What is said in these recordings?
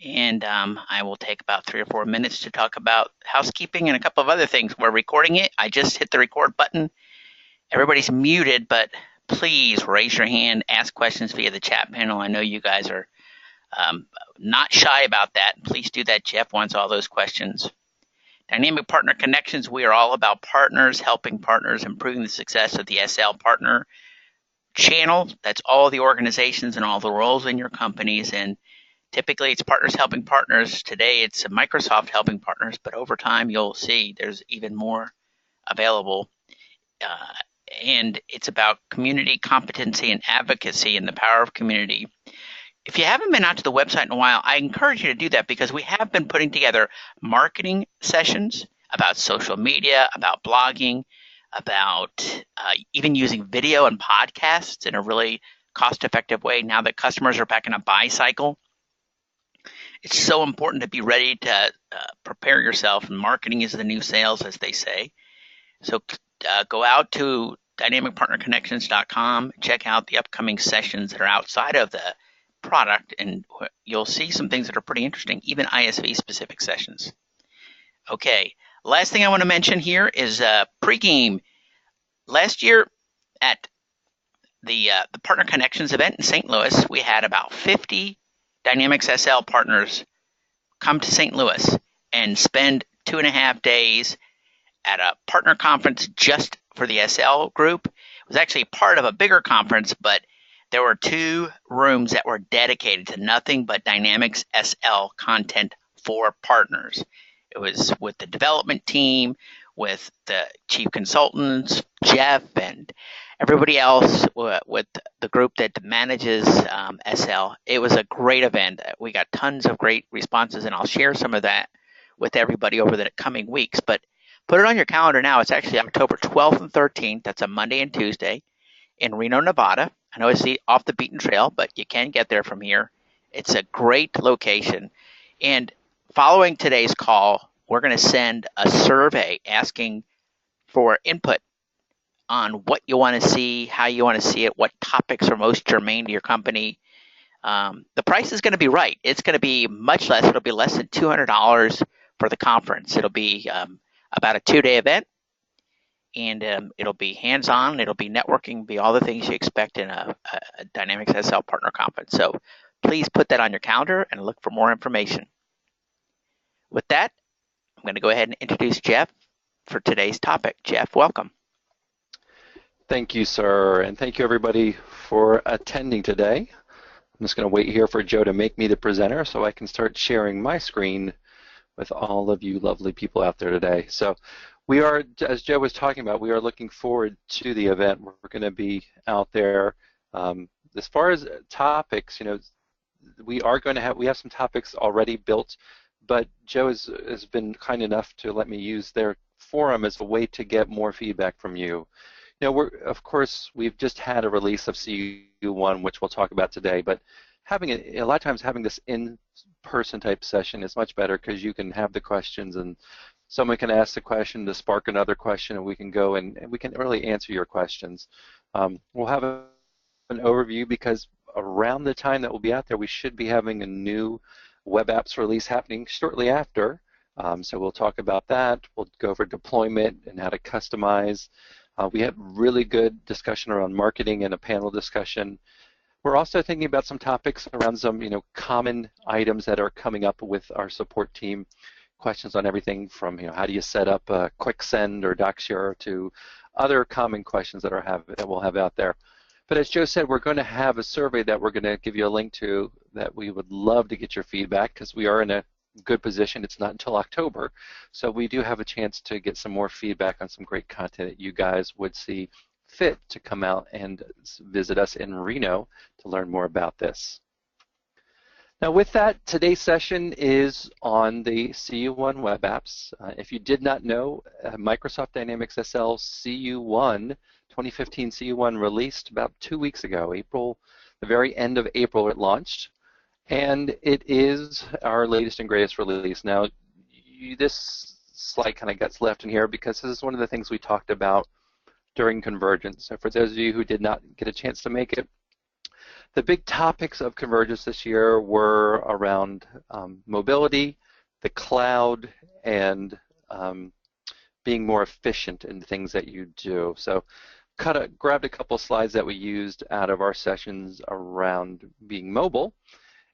and I will take about 3 or 4 minutes to talk about housekeeping and a couple of other things. We're recording it. I just hit the record button. Everybody's muted, but please raise your hand, ask questions via the chat panel. I know you guys are not shy about that. Please do that. Jeff wants all those questions. Dynamic Partner Connections, we are all about partners, helping partners, improving the success of the SL partner channel. That's all the organizations and all the roles in your companies. And typically it's partners helping partners. Today it's Microsoft helping partners, but over time you'll see there's even more available. And it's about community competency and advocacy and the power of community. If you haven't been out to the website in a while, I encourage you to do that because we have been putting together marketing sessions about social media, about blogging, about even using video and podcasts in a really cost-effective way now that customers are back in a buy cycle. It's so important to be ready to prepare yourself. Marketing is the new sales, as they say. So go out to dynamicpartnerconnections.com, check out the upcoming sessions that are outside of the product, and you'll see some things that are pretty interesting, even ISV-specific sessions. Okay, last thing I want to mention here is Pregame. Last year at the Partner Connections event in St. Louis, we had about 50 Dynamics SL partners come to St. Louis and spend 2.5 days at a partner conference just for the SL group. It was actually part of a bigger conference, but there were 2 rooms that were dedicated to nothing but Dynamics SL content for partners. It was with the development team, with the chief consultants, Jeff, and everybody else with the group that manages SL. It was a great event. We got tons of great responses, and I'll share some of that with everybody over the coming weeks. But put it on your calendar now. It's actually October 12th and 13th. That's a Monday and Tuesday in Reno, Nevada. I know it's off the beaten trail, but you can get there from here. It's a great location. And following today's call, we're going to send a survey asking for input on what you want to see, how you want to see it, what topics are most germane to your company. The price is going to be right. It's going to be much less. It'll be less than $200 for the conference. It'll be about a 2-day event, and it'll be hands-on. It'll be networking, be all the things you expect in a Dynamics SL partner conference. So please put that on your calendar and look for more information. With that, I'm going to go ahead and introduce Jeff for today's topic. Jeff, welcome. Thank you, sir, and thank you, everybody, for attending today. I'm just going to wait here for Joe to make me the presenter so I can start sharing my screen with all of you lovely people out there today. So we are, as Joe was talking about, we are looking forward to the event. We're going to be out there. As far as topics, you know, we have some topics already built, but Joe has been kind enough to let me use their forum as a way to get more feedback from you. You know, of course, we've just had a release of CU1, which we'll talk about today, but a lot of times having this in-person type session is much better because you can have the questions and someone can ask the question to spark another question, and we can go and we can really answer your questions. We'll have an overview because around the time that we'll be out there, we should be having a new web apps release happening shortly after. So we'll talk about that. We'll go over deployment and how to customize. We had really good discussion around marketing and a panel discussion. We're also thinking about some topics around some, you know, common items that are coming up with our support team. Questions on everything from, you know, how do you set up a quick send or doc share to other common questions that we'll have out there. But as Joe said, we're going to have a survey that we're going to give you a link to that we would love to get your feedback because we are in a good position. It's not until October, so we do have a chance to get some more feedback on some great content that you guys would see fit to come out and visit us in Reno to learn more about this. Now with that, today's session is on the CU1 web apps. If you did not know, Microsoft Dynamics SL CU1, 2015 CU1 released about 2 weeks ago, the very end of April it launched. And it is our latest and greatest release. Now, this slide kind of gets left in here because this is one of the things we talked about during Convergence. So for those of you who did not get a chance to make it, The big topics of Convergence this year were around mobility, the cloud, and being more efficient in the things that you do. So grabbed a couple slides that we used out of our sessions around being mobile.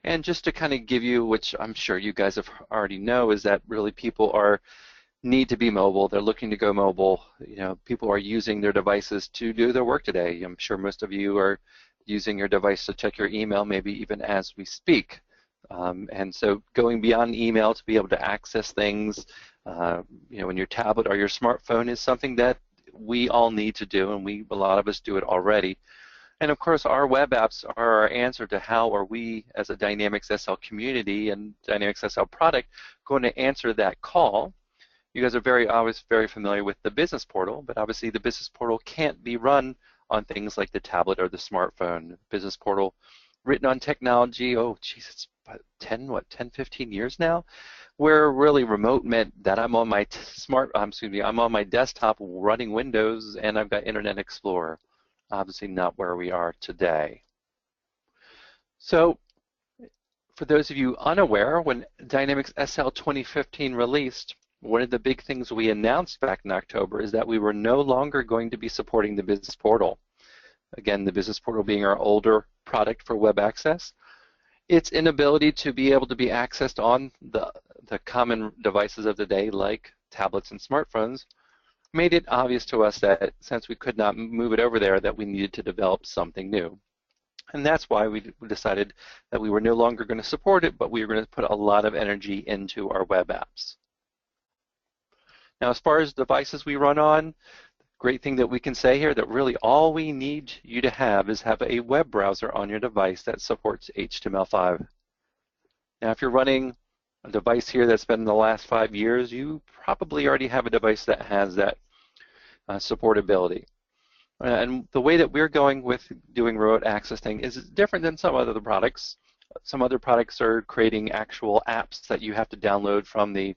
And just to kind of give you, which I'm sure you guys have already know, is that really people need to be mobile. They're looking to go mobile. You know, people are using their devices to do their work today. I'm sure most of you are using your device to check your email, maybe even as we speak. And so going beyond email to be able to access things, you know, in your tablet or your smartphone is something that we all need to do, and a lot of us do it already. And of course, our web apps are our answer to how are we, as a Dynamics SL community and Dynamics SL product, going to answer that call. You guys are always very familiar with the business portal, but obviously the business portal can't be run on things like the tablet or the smartphone. Business portal written on technology, oh geez, it's 10, 15 years now, where really remote meant that I'm on my I'm on my desktop running Windows and I've got Internet Explorer. Obviously not where we are today. So for those of you unaware, when Dynamics SL 2015 released, one of the big things we announced back in October is that we were no longer going to be supporting the business portal. Again, the business portal being our older product for web access. Its inability to be able to be accessed on the common devices of the day like tablets and smartphones made it obvious to us that since we could not move it over there, that we needed to develop something new. And that's why we decided that we were no longer going to support it, but we were going to put a lot of energy into our web apps. Now, as far as devices we run on, great thing that we can say here that really all we need you to have is have a web browser on your device that supports HTML5. Now, if you're running a device here that's been in the last 5 years, you probably already have a device that has that supportability. And the way that we're going with doing remote accessing is different than some other products. Some other products are creating actual apps that you have to download from the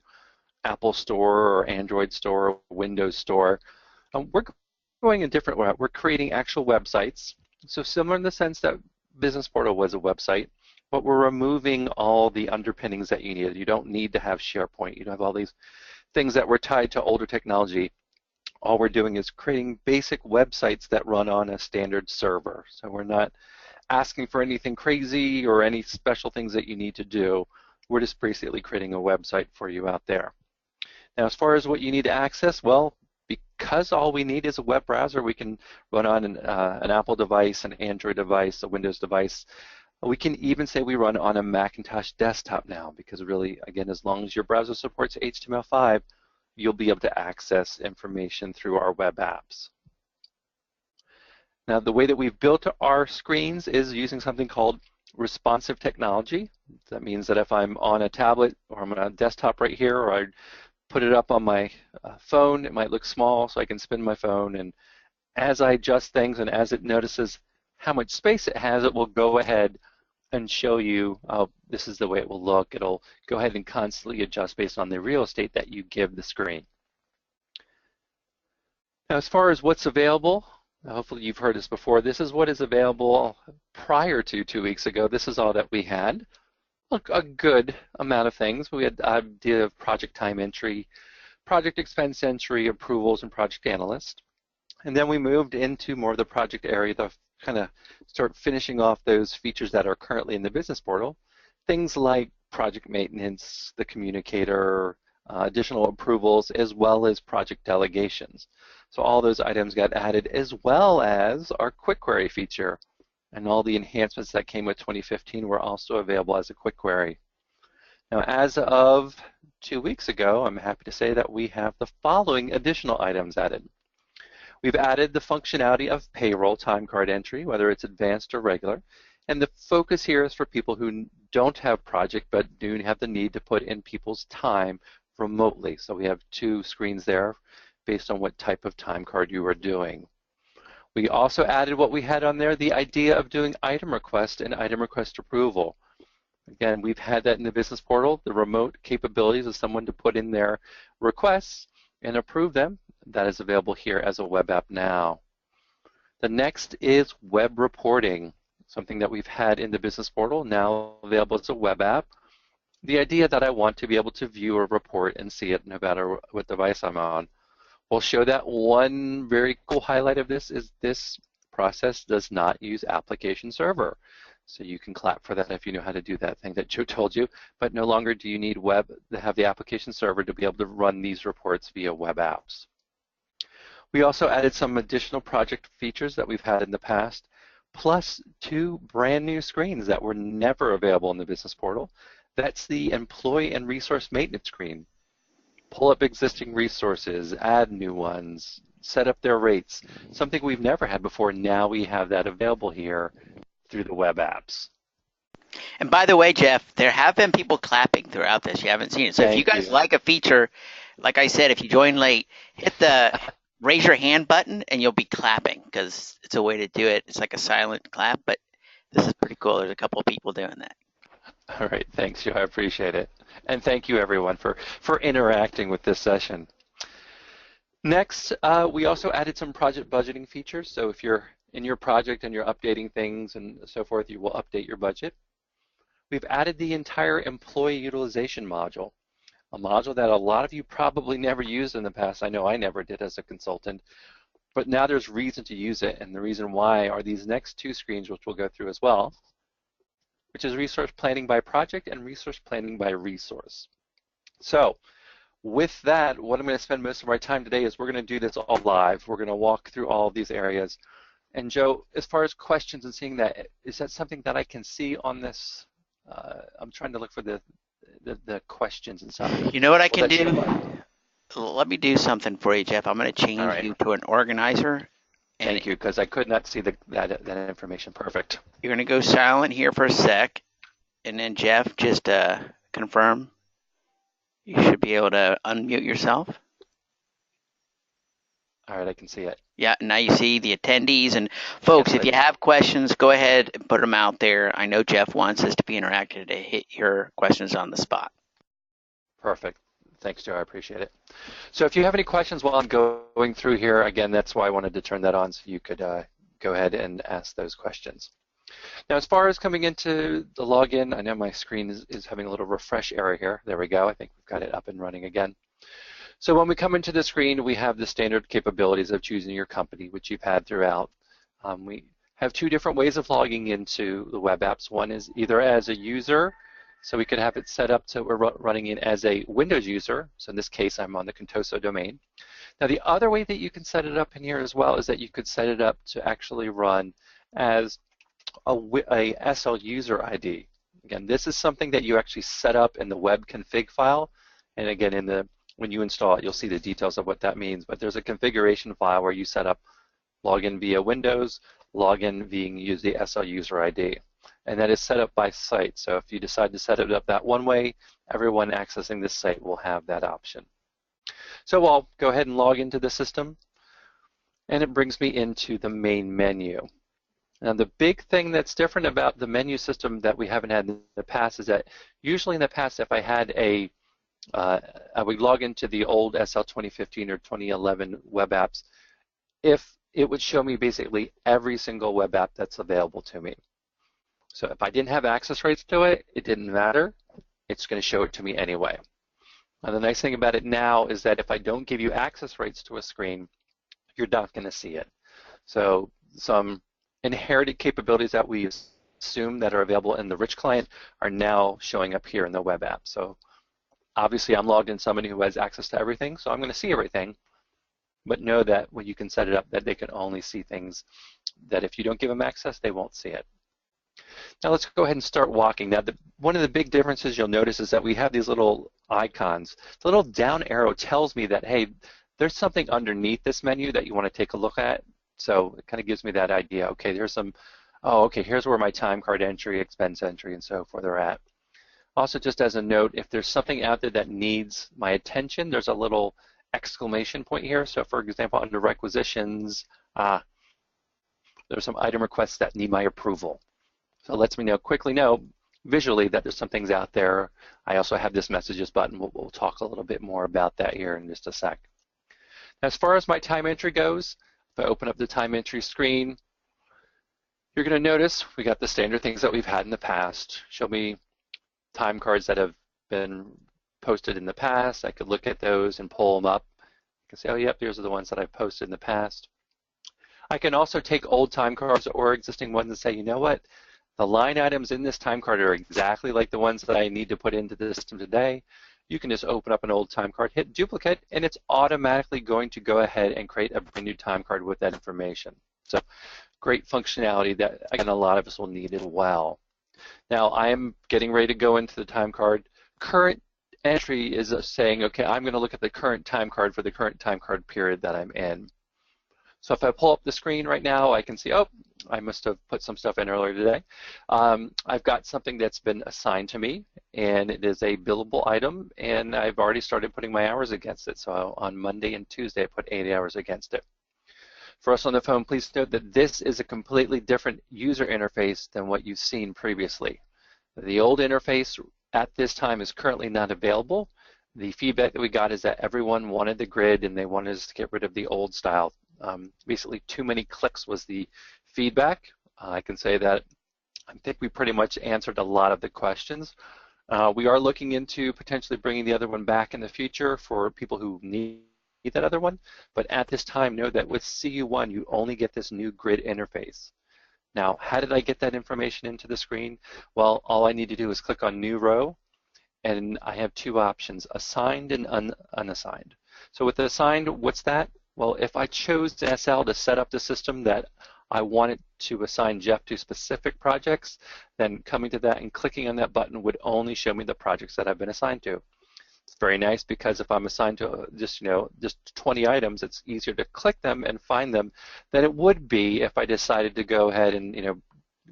Apple Store or Android Store or Windows Store. We're going a different route. We're creating actual websites. So similar in the sense that Business Portal was a website, but we're removing all the underpinnings that you need. You don't need to have SharePoint. You don't have all these things that were tied to older technology. All we're doing is creating basic websites that run on a standard server. So we're not asking for anything crazy or any special things that you need to do. We're just basically creating a website for you out there. Now, as far as what you need to access, well, because all we need is a web browser, we can run on an Apple device, an Android device, a Windows device. We can even say we run on a Macintosh desktop now, because really, again, as long as your browser supports HTML5, you'll be able to access information through our web apps. Now, the way that we've built our screens is using something called responsive technology. That means that if I'm on a tablet or I'm on a desktop right here, or I put it up on my phone, it might look small, so I can spin my phone, and as I adjust things and as it notices how much space it has, it will go ahead and show you, oh, this is the way it will look. It'll go ahead and constantly adjust based on the real estate that you give the screen. Now, as far as what's available, hopefully you've heard this before, this is what is available prior to 2 weeks ago. This is all that we had. A good amount of things. We had idea of project time entry, project expense entry, approvals, and project analyst. And then we moved into more of the project area to kind of start finishing off those features that are currently in the business portal. Things like project maintenance, the communicator, additional approvals, as well as project delegations. So all those items got added, as well as our quick query feature. And all the enhancements that came with 2015 were also available as a quick query. Now, as of 2 weeks ago, I'm happy to say that we have the following additional items added. We've added the functionality of payroll timecard entry, whether it's advanced or regular. And the focus here is for people who don't have project but do have the need to put in people's time remotely. So we have 2 screens there based on what type of time card you are doing. We also added what we had on there, the idea of doing item request and item request approval. Again, we've had that in the business portal, the remote capabilities of someone to put in their requests and approve them. That is available here as a web app now. The next is web reporting. something that we've had in the business portal, now available as a web app. The idea that I want to be able to view a report and see it no matter what device I'm on. We'll show that one very cool highlight of this is this process does not use application server. So you can clap for that if you know how to do that thing that Joe told you, but no longer do you need web to have the application server to be able to run these reports via web apps. We also added some additional project features that we've had in the past, plus 2 brand new screens that were never available in the business portal. That's the employee and resource maintenance screen. Pull up existing resources, add new ones, set up their rates, something we've never had before. Now we have that available here through the web apps. And by the way, Jeff, there have been people clapping throughout this. You haven't seen it. So if you guys like a feature, like I said, if you join late, hit the raise your hand button and you'll be clapping because it's a way to do it. It's like a silent clap, but this is pretty cool. There's a couple of people doing that. All right, thanks, Joe. I appreciate it. And thank you, everyone, for interacting with this session. Next, we also added some project budgeting features. So if you're in your project and you're updating things and so forth, you will update your budget. We've added the entire employee utilization module, a module that a lot of you probably never used in the past. I know I never did as a consultant, but now there's reason to use it, and the reason why are these next 2 screens, which we'll go through as well, which is resource planning by project and resource planning by resource. So with that, what I'm going to spend most of our time today is we're going to do this all live. We're going to walk through all of these areas. And Joe, as far as questions and seeing that, is that something that I can see on this? I'm trying to look for the questions and stuff. You know what I can do? Let me do something for you, Jeff. I'm going to change you to an organizer. Thank you, because I could not see that information. Perfect. You're going to go silent here for a sec, and then Jeff, just confirm. You should be able to unmute yourself. All right, I can see it. Yeah, now you see the attendees. And folks, yes, if you have questions, go ahead and put them out there. I know Jeff wants us to be interactive to hit your questions on the spot. Perfect. Thanks, Joe. I appreciate it. So if you have any questions while I'm going through here, again, that's why I wanted to turn that on so you could go ahead and ask those questions. Now, as far as coming into the login, I know my screen is having a little refresh error here. There we go. I think we've got it up and running again. So when we come into the screen, we have the standard capabilities of choosing your company, which you've had throughout. We have 2 different ways of logging into the web apps. One is either as a user, so we could have it set up so we're running in as a Windows user. So in this case, I'm on the Contoso domain. Now, the other way that you can set it up in here as well is that you could set it up to actually run as a SL user ID. Again, this is something that you actually set up in the web config file. And again, when you install it, you'll see the details of what that means. But there's a configuration file where you set up login via Windows, login being use the SL user ID. And that is set up by site. So if you decide to set it up that one way, everyone accessing this site will have that option. So I'll go ahead and log into the system, and it brings me into the main menu. Now, the big thing that's different about the menu system that we haven't had in the past is that usually in the past, if I had I would log into the old SL 2015 or 2011 web apps, if it would show me basically every single web app that's available to me. So if I didn't have access rights to it, it didn't matter. It's going to show it to me anyway. Now, the nice thing about it now is that if I don't give you access rights to a screen, you're not going to see it. So some inherited capabilities that we assume that are available in the rich client are now showing up here in the web app. So obviously I'm logged in somebody who has access to everything, so I'm going to see everything. But know that when you can set it up that they can only see things that if you don't give them access, they won't see it. Now let's go ahead and start walking. Now one of the big differences you'll notice is that we have these little icons. The little down arrow tells me that, hey, there's something underneath this menu that you want to take a look at. So it kind of gives me that idea. Okay, there's some, oh, okay, here's where my time card entry, expense entry, and so forth are at. Also, just as a note, if there's something out there that needs my attention, there's a little exclamation point here. So for example, under requisitions, there's some item requests that need my approval. So it lets me quickly know visually that there's some things out there. I also have this messages button. We'll talk a little bit more about that here in just a sec. As far as my time entry goes, if I open up the time entry screen, You're going to notice we got the standard things that we've had in the past. Show me time cards that have been posted in the past. I could look at those and pull them up. I can say, oh, yep, these are the ones that I've posted in the past. I can also take old time cards or existing ones and say, you know what? The line items in this time card are exactly like the ones that I need to put into the system today. You can just open up an old time card, hit duplicate, and it's automatically going to go ahead and create a brand new time card with that information. So great functionality that, again, a lot of us will need as well. Now, I am getting ready to go into the time card. Current entry is saying, okay, I'm going to look at the current time card for the current time card period that I'm in. So if I pull up the screen right now, I can see, oh, I must have put some stuff in earlier today. I've got something that's been assigned to me, and it is a billable item, and I've already started putting my hours against it. So on Monday and Tuesday, I put 80 hours against it. For us on the phone, please note that this is a completely different user interface than what you've seen previously. The old interface at this time is currently not available. The feedback that we got is that everyone wanted the grid and they wanted us to get rid of the old style. Basically, too many clicks was the feedback. I can say that I think we pretty much answered a lot of the questions. We are looking into potentially bringing the other one back in the future for people who need that other one, but at this time, know that with CU1, you only get this new grid interface. Now, how did I get that information into the screen? Well, all I need to do is click on New Row, and I have two options, Assigned and Unassigned. So with the Assigned, what's that? Well, if I chose SL to set up the system that I wanted to assign Jeff to specific projects, then coming to that and clicking on that button would only show me the projects that I've been assigned to. It's very nice because if I'm assigned to just 20 items, it's easier to click them and find them than it would be if I decided to go ahead and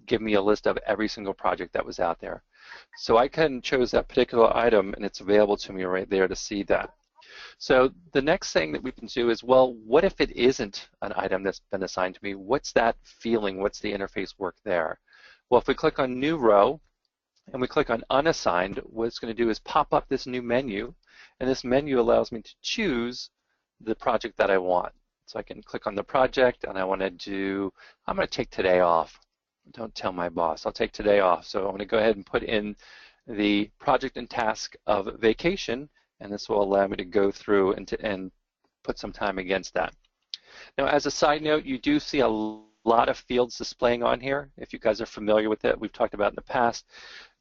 give me a list of every single project that was out there. So I can choose that particular item and it's available to me right there to see that. So the next thing that we can do is, well, what if it isn't an item that's been assigned to me? What's that feeling? What's the interface work there? Well, if we click on New Row and we click on Unassigned, what it's going to do is pop up this new menu, and this menu allows me to choose the project that I want. So I can click on the project, and I want to do, I'm going to take today off. Don't tell my boss. I'll take today off. So I'm going to go ahead and put in the project and task of vacation, and this will allow me to go through and put some time against that. Now, as a side note, you do see a lot of fields displaying on here. If you guys are familiar with it, we've talked about in the past.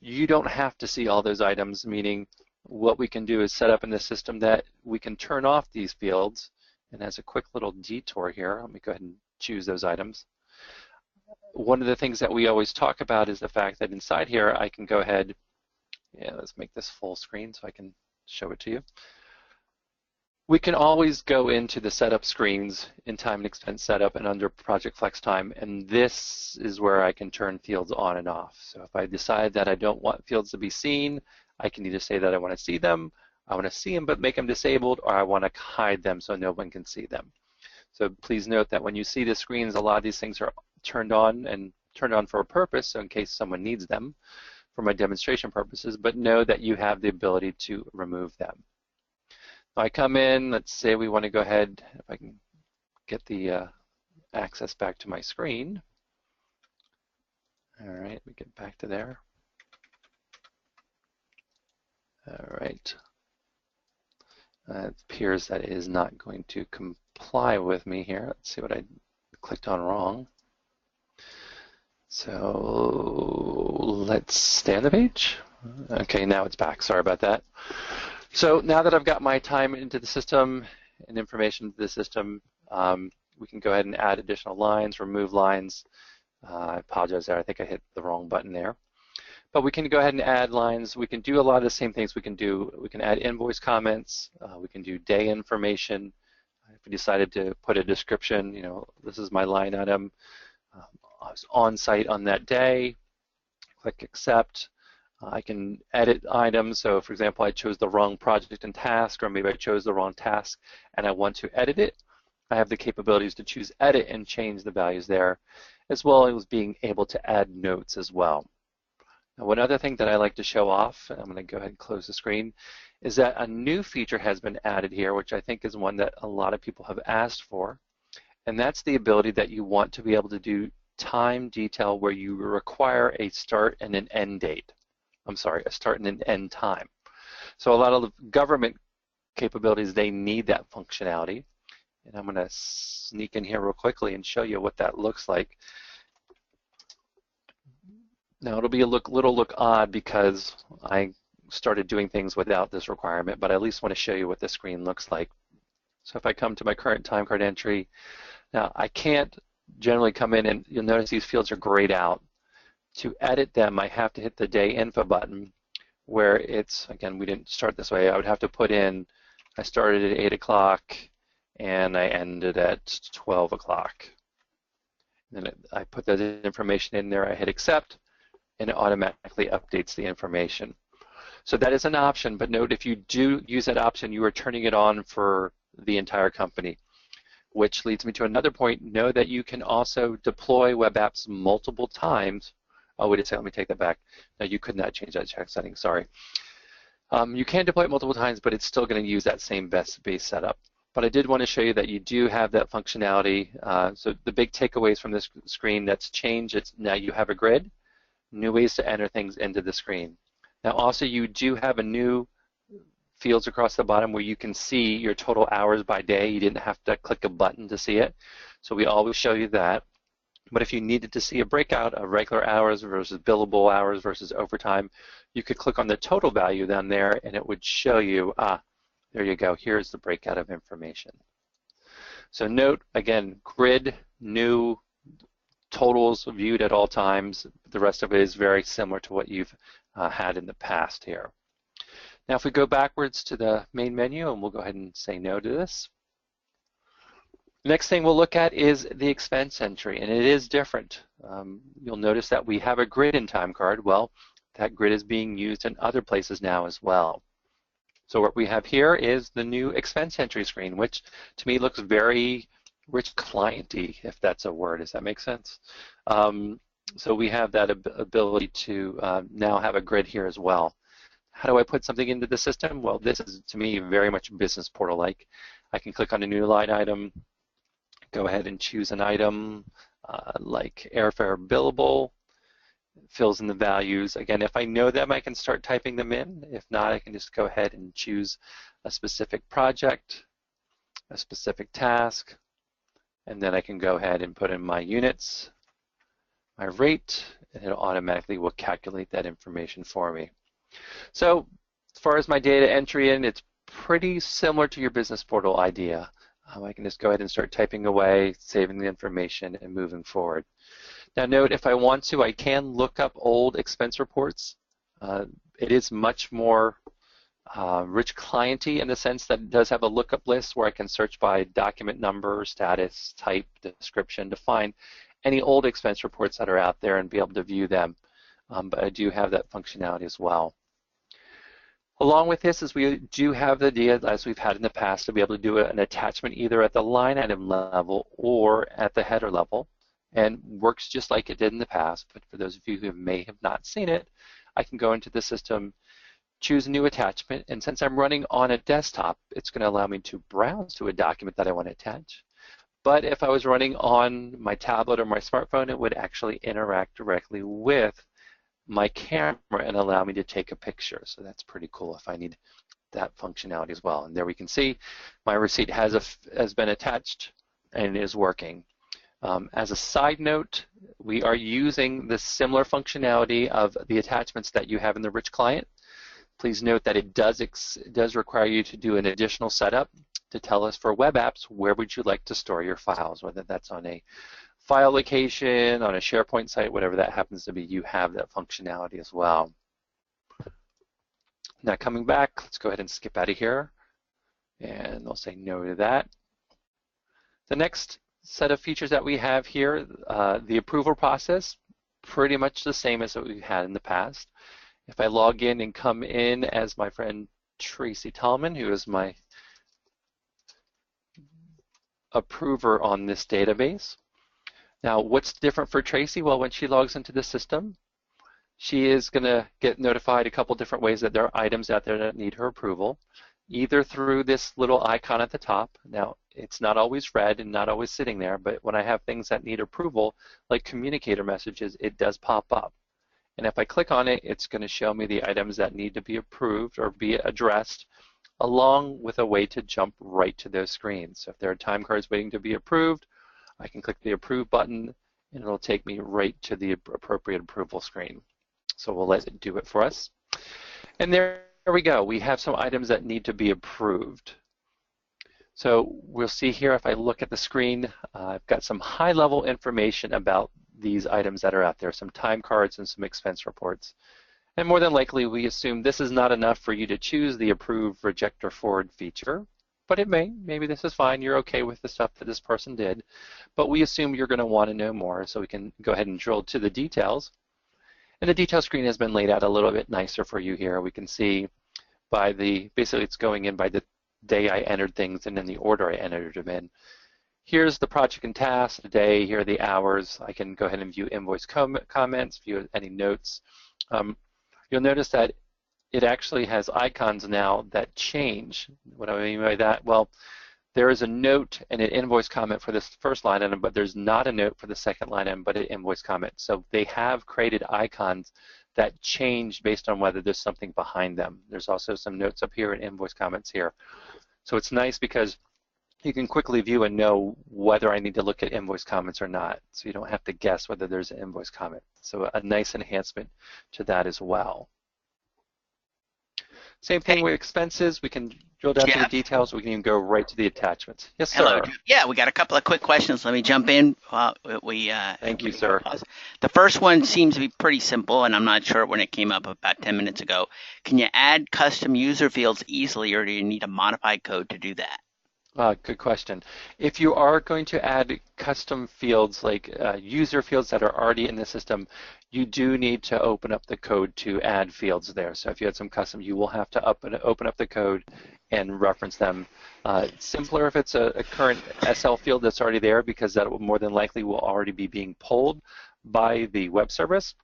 You don't have to see all those items, meaning what we can do is set up in the system that we can turn off these fields. And as a quick little detour here, let me go ahead and choose those items. One of the things that we always talk about is the fact that inside here I can go ahead, let's make this full screen so I can show it to you. We can always go into the setup screens in time and expense setup and under project flex time, and this is where I can turn fields on and off. So if I decide that I don't want fields to be seen, I can either say that I want to see them, I want to see them but make them disabled, or I want to hide them so no one can see them. So please note that when you see the screens, a lot of these things are turned on and turned on for a purpose, so in case someone needs them for my demonstration purposes, but know that you have the ability to remove them. I come in, let's say we want to go ahead, if I can get the access back to my screen. All right, we get back to there. All right. It appears that it is not going to comply with me here. Let's see what I clicked on wrong. So let's stay on the page. Okay, now it's back. Sorry about that. So now that I've got my time into the system and information into the system, we can go ahead and add additional lines, remove lines. I apologize there. I think I hit the wrong button there. But we can go ahead and add lines. We can do a lot of the same things we can do. We can add invoice comments. We can do day information. If we decided to put a description, this is my line item. I was on site on that day. Click accept. I can edit items. So for example, I chose the wrong project and task, or maybe I chose the wrong task and I want to edit it. I have the capabilities to choose edit and change the values there, as well as being able to add notes as well. Now, one other thing that I like to show off, and I'm going to go ahead and close the screen, is that a new feature has been added here, which I think is one that a lot of people have asked for, and that's the ability that you want to be able to do time detail where you require a start and an end date. I'm sorry, a start and an end time. So a lot of the government capabilities, they need that functionality. And I'm going to sneak in here real quickly and show you what that looks like. Now it'll be a little look odd because I started doing things without this requirement, but I at least want to show you what the screen looks like. So if I come to my current time card entry, now I can't generally come in, and you'll notice these fields are grayed out. To edit them, I have to hit the day info button, where it's, again, we didn't start this way. I would have to put in, I started at 8 o'clock and I ended at 12 o'clock. Then I put that information in there, I hit accept, and it automatically updates the information. So that is an option, but note if you do use that option, you are turning it on for the entire company, which leads me to another point. Know that you can also deploy web apps multiple times. Oh, wait a second, let me take that back. No, you could not change that check setting, sorry. You can deploy it multiple times, but it's still going to use that same base setup. But I did want to show you that you do have that functionality. So the big takeaways from this screen that's changed, it's now you have a grid, new ways to enter things into the screen. Now also you do have a new fields across the bottom where you can see your total hours by day. You didn't have to click a button to see it. So we always show you that. But if you needed to see a breakout of regular hours versus billable hours versus overtime, you could click on the total value down there and it would show you, there you go, here's the breakout of information. So note, again, grid, new, totals viewed at all times. The rest of it is very similar to what you've had in the past here. Now if we go backwards to the main menu, and we'll go ahead and say no to this. Next thing we'll look at is the expense entry, and it is different. You'll notice that we have a grid in Timecard. Well, that grid is being used in other places now as well. So what we have here is the new expense entry screen, which to me looks very rich clienty, if that's a word. Does that make sense? So we have that ability to now have a grid here as well. How do I put something into the system? Well, this is, to me, very much business portal-like. I can click on a new line item, go ahead and choose an item like airfare billable, fills in the values. Again, if I know them, I can start typing them in. If not, I can just go ahead and choose a specific project, a specific task, and then I can go ahead and put in my units, my rate, and it automatically will calculate that information for me. So as far as my data entry in, it's pretty similar to your business portal idea. I can just go ahead and start typing away, saving the information, and moving forward. Now note, if I want to, I can look up old expense reports. It is much more rich clienty in the sense that it does have a lookup list where I can search by document number, status, type, description to find any old expense reports that are out there and be able to view them. But I do have that functionality as well. Along with this is we do have the idea, as we've had in the past, to be able to do an attachment either at the line item level or at the header level, and works just like it did in the past. But for those of you who may have not seen it, I can go into the system, choose a new attachment, and since I'm running on a desktop, it's going to allow me to browse to a document that I want to attach. But if I was running on my tablet or my smartphone, it would actually interact directly with my camera and allow me to take a picture. So that's pretty cool if I need that functionality as well. And there we can see my receipt has been attached and is working. As a side note, we are using the similar functionality of the attachments that you have in the Rich Client. Please note that it does require you to do an additional setup to tell us for web apps where would you like to store your files, whether that's on a file location, on a SharePoint site, whatever that happens to be, you have that functionality as well. Now coming back, let's go ahead and skip out of here, and I'll say no to that. The next set of features that we have here, the approval process, pretty much the same as what we had in the past. If I log in and come in as my friend Tracy Tallman, who is my approver on this database. Now, what's different for Tracy? Well, when she logs into the system, she is going to get notified a couple different ways that there are items out there that need her approval. either through this little icon at the top. Now, it's not always red and not always sitting there, but when I have things that need approval, like communicator messages, it does pop up. And if I click on it, it's going to show me the items that need to be approved or be addressed, along with a way to jump right to those screens. So if there are time cards waiting to be approved, I can click the Approve button, and it'll take me right to the appropriate approval screen. So we'll let it do it for us. And there we go. We have some items that need to be approved. So we'll see here, if I look at the screen, I've got some high-level information about these items that are out there, some time cards and some expense reports. And more than likely, we assume this is not enough for you to choose the Approve, Reject, or Forward feature, but it may. Maybe this is fine. You're okay with the stuff that this person did. But we assume you're going to want to know more, so we can go ahead and drill to the details. And the detail screen has been laid out a little bit nicer for you here. We can see by basically it's going in by the day I entered things and in the order I entered them in. Here's the project and task, the day, here are the hours. I can go ahead and view invoice comments, view any notes. You'll notice that it actually has icons now that change. What do I mean by that? Well, there is a note and an invoice comment for this first line item, but there's not a note for the second line item, but an invoice comment. So they have created icons that change based on whether there's something behind them. There's also some notes up here and invoice comments here. So it's nice because you can quickly view and know whether I need to look at invoice comments or not. So you don't have to guess whether there's an invoice comment. So a nice enhancement to that as well. Same thing with expenses. We can drill down to the details. We can even go right to the attachments. Yes, sir. Hello. Yeah, we got a couple of quick questions. Let me jump in. Thank you, sir. The first one seems to be pretty simple, and I'm not sure when it came up about 10 minutes ago. Can you add custom user fields easily, or do you need a modified code to do that? Good question. If you are going to add custom fields like user fields that are already in the system, you do need to open up the code to add fields there. So if you had some custom, you will have to open up the code and reference them. It's simpler if it's a current SL field that's already there, because that will more than likely will already be being pulled by the web service.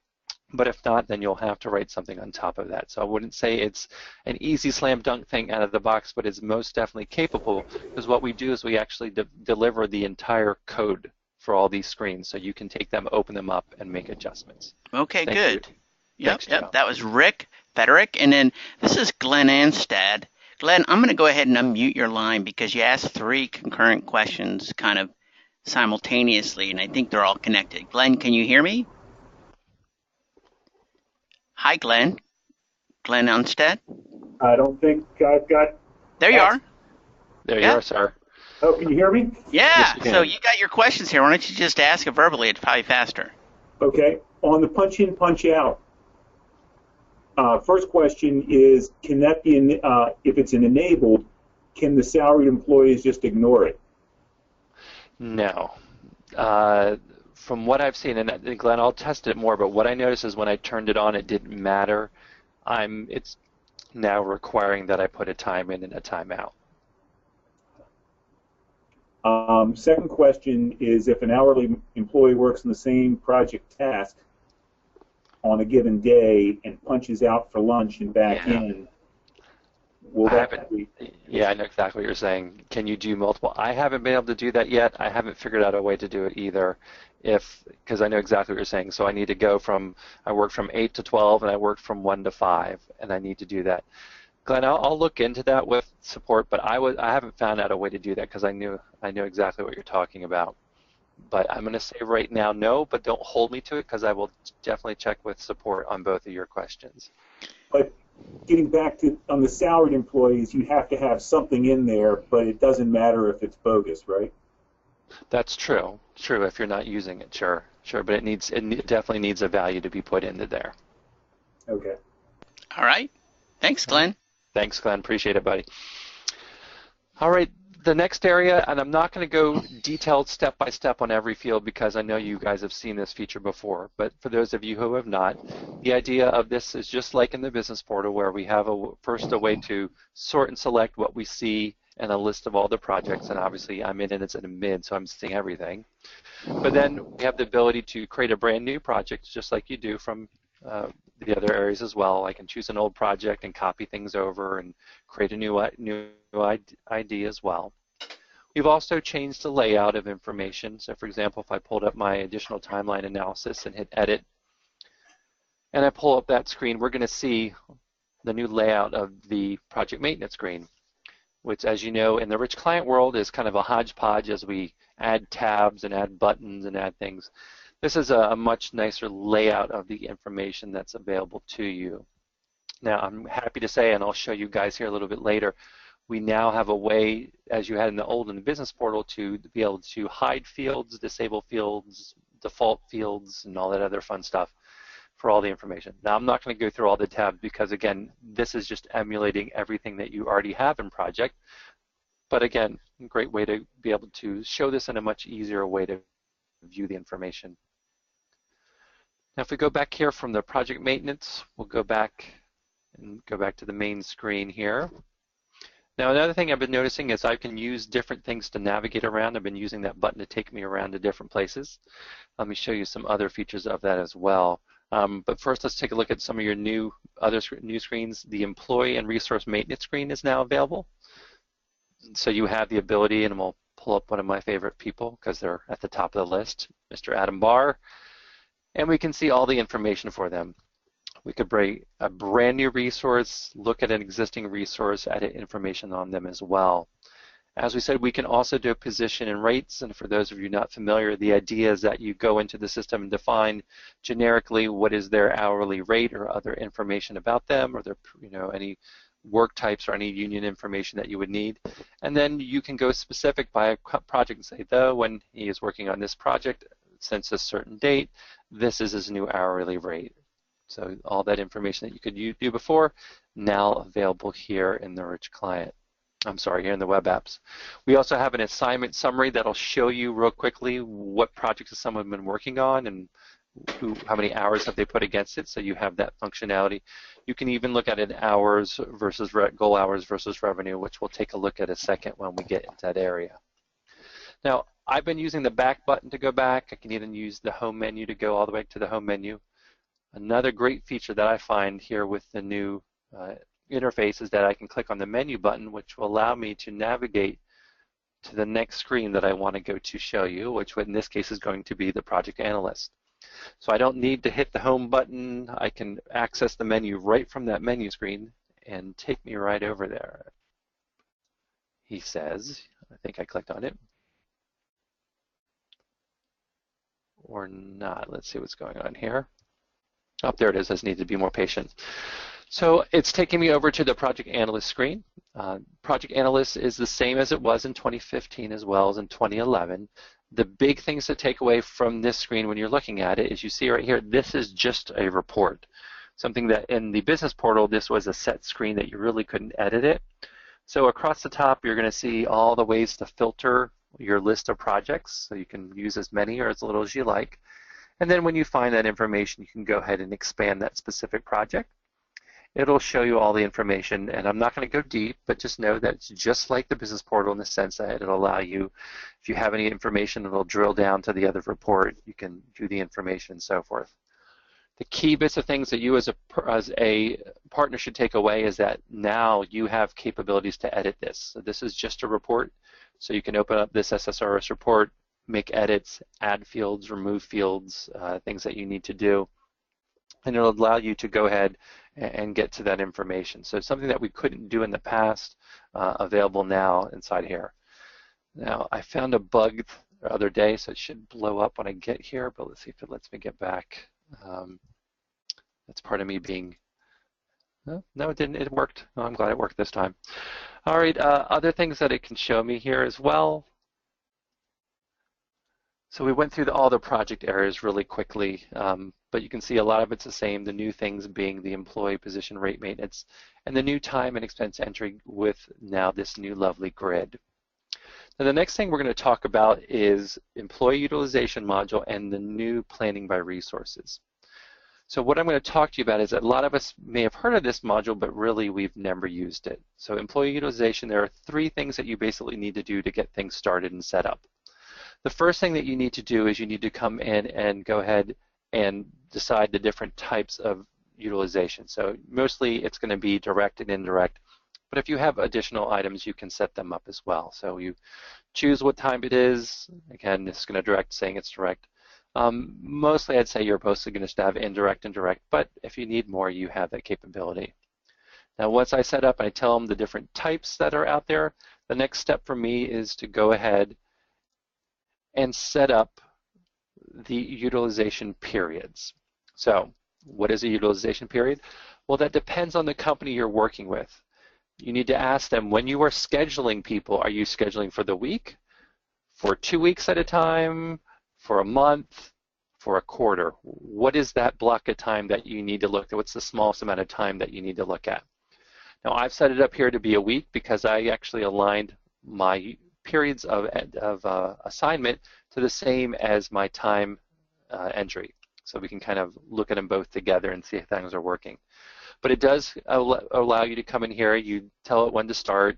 But if not, then you'll have to write something on top of that. So I wouldn't say it's an easy slam dunk thing out of the box, but it's most definitely capable, because what we do is we actually deliver the entire code for all these screens, so you can take them, open them up, and make adjustments. Okay, good. Yep, that was Rick Federick, and then this is Glenn Anstad. Glenn, I'm going to go ahead and unmute your line because you asked 3 concurrent questions kind of simultaneously, and I think they're all connected. Glenn, can you hear me? Hi, Glenn. Glenn Anstad? I don't think I've got... There you are. There you are, sir. Oh, can you hear me? Yeah, Yes, so you got your questions here. Why don't you just ask it verbally? It's probably faster. Okay. On the punch in, punch out, first question is, can that be, if it's an enabled, can the salaried employees just ignore it? No. From what I've seen, and Glenn, I'll test it more, but what I noticed is when I turned it on, it didn't matter. It's now requiring that I put a time in and a time out. Second question is, if an hourly employee works in the same project task on a given day and punches out for lunch and back in, will that be... Yeah, I know exactly what you're saying. Can you do multiple? I haven't been able to do that yet. I haven't figured out a way to do it either, because I know exactly what you're saying. So I need to go I work from 8 to 12, and I work from 1 to 5, and I need to do that. Glenn, I'll look into that with support, but I haven't found out a way to do that because I know exactly what you're talking about. But I'm going to say right now no, but don't hold me to it, because I will definitely check with support on both of your questions. But getting back to on the salaried employees, you have to have something in there, but it doesn't matter if it's bogus, right? That's true. True, if you're not using it, sure. But it definitely needs a value to be put into there. Okay. All right. Thanks, Glenn. Thanks, Glenn. Appreciate it, buddy. All right. The next area, and I'm not going to go detailed step by step on every field because I know you guys have seen this feature before, but for those of you who have not, the idea of this is just like in the business portal, where we have first a way to sort and select what we see and a list of all the projects, and obviously I'm in and it's in a mid, so I'm seeing everything. But then we have the ability to create a brand new project just like you do from the other areas as well. I can choose an old project and copy things over and create a new ID as well. We've also changed the layout of information. So for example, if I pulled up my additional timeline analysis and hit edit, and I pull up that screen, we're going to see the new layout of the project maintenance screen, which, as you know, in the rich client world is kind of a hodgepodge as we add tabs and add buttons and add things. This is a much nicer layout of the information that's available to you. Now, I'm happy to say, and I'll show you guys here a little bit later, we now have a way, as you had in the business portal, to be able to hide fields, disable fields, default fields, and all that other fun stuff for all the information. Now, I'm not going to go through all the tabs because, again, this is just emulating everything that you already have in Project. But again, a great way to be able to show this in a much easier way to view the information. Now, if we go back here from the project maintenance, we'll go back to the main screen here. Now, another thing I've been noticing is I can use different things to navigate around. I've been using that button to take me around to different places. Let me show you some other features of that as well. But first, let's take a look at some of your new screens. The employee and resource maintenance screen is now available. So you have the ability, and we'll pull up one of my favorite people because they're at the top of the list, Mr. Adam Barr, and we can see all the information for them. We could bring a brand new resource, look at an existing resource, edit information on them as well. As we said, we can also do position and rates, and for those of you not familiar, the idea is that you go into the system and define generically what is their hourly rate or other information about them, or their, any work types or any union information that you would need. And then you can go specific by a project and say, though, when he is working on this project since a certain date, this is his new hourly rate. So all that information that you could do before, now available here in the Rich Client. I'm sorry, here in the web apps. We also have an assignment summary that'll show you real quickly what projects has someone been working on and how many hours have they put against it, so you have that functionality. You can even look at it hours versus goal hours versus revenue, which we'll take a look at a second when we get into that area. Now, I've been using the back button to go back. I can even use the home menu to go all the way to the home menu. Another great feature that I find here with the new interface is that I can click on the menu button, which will allow me to navigate to the next screen that I want to go to show you, which in this case is going to be the Project Analyst. So I don't need to hit the home button. I can access the menu right from that menu screen and take me right over there. He says, I think I clicked on it. Or not. Let's see what's going on here. Oh, there it is. I just need to be more patient. So it's taking me over to the Project Analyst screen. Project Analyst is the same as it was in 2015 as well as in 2011. The big things to take away from this screen when you're looking at it is you see right here, this is just a report. Something that in the business portal, this was a set screen that you really couldn't edit it. So across the top, you're going to see all the ways to filter your list of projects. So you can use as many or as little as you like. And then when you find that information, you can go ahead and expand that specific project. It'll show you all the information, and I'm not going to go deep, but just know that it's just like the business portal in the sense that it'll allow you, if you have any information, it'll drill down to the other report. You can view the information and so forth. The key bits of things that you as a partner should take away is that now you have capabilities to edit this. So this is just a report, so you can open up this SSRS report, make edits, add fields, remove fields, things that you need to do, and it'll allow you to go ahead and get to that information. So it's something that we couldn't do in the past, available now inside here. Now, I found a bug the other day, so it should blow up when I get here, but let's see if it lets me get back. That's part of me being, no, it didn't, it worked. Oh, I'm glad it worked this time. All right, other things that it can show me here as well. So we went through all the project areas really quickly, but you can see a lot of it's the same, the new things being the employee position rate maintenance and the new time and expense entry with now this new lovely grid. Now the next thing we're going to talk about is employee utilization module and the new planning by resources. So what I'm going to talk to you about is that a lot of us may have heard of this module, but really we've never used it. So employee utilization, there are 3 things that you basically need to do to get things started and set up. The first thing that you need to do is you need to come in and go ahead and decide the different types of utilization. So mostly it's going to be direct and indirect, but if you have additional items, you can set them up as well. So you choose what time it is. Again, it's going to direct, saying it's direct. Mostly I'd say you're mostly going to have indirect and direct, but if you need more, you have that capability. Now once I set up, I tell them the different types that are out there, the next step for me is to go ahead and set up the utilization periods. So what is a utilization period? Well, that depends on the company you're working with. You need to ask them, when you are scheduling people, are you scheduling for the week, for 2 weeks at a time, for a month, for a quarter? What is that block of time that you need to look at? What's the smallest amount of time that you need to look at? Now I've set it up here to be a week because I actually aligned my periods of assignment to the same as my time entry. So we can kind of look at them both together and see if things are working. But it does allow you to come in here, you tell it when to start,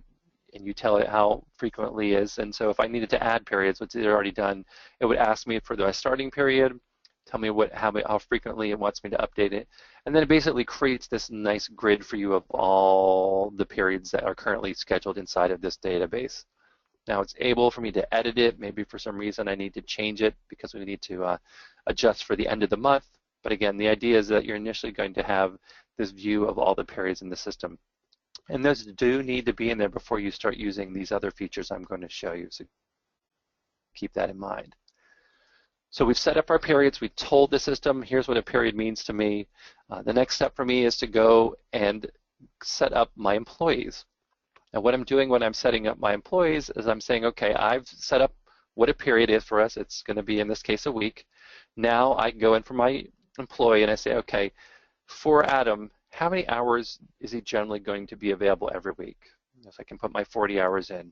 and you tell it how frequently is. And so if I needed to add periods, which it's already done, it would ask me for the starting period, tell me how frequently it wants me to update it, and then it basically creates this nice grid for you of all the periods that are currently scheduled inside of this database. Now it's able for me to edit it. Maybe for some reason I need to change it because we need to adjust for the end of the month. But again, the idea is that you're initially going to have this view of all the periods in the system. And those do need to be in there before you start using these other features I'm going to show you. So keep that in mind. So we've set up our periods. We told the system, here's what a period means to me. The next step for me is to go and set up my employees. Now what I'm doing when I'm setting up my employees is I'm saying, okay, I've set up what a period is for us. It's going to be, in this case, a week. Now I go in for my employee and I say, okay, for Adam, how many hours is he generally going to be available every week? So I can put my 40 hours in.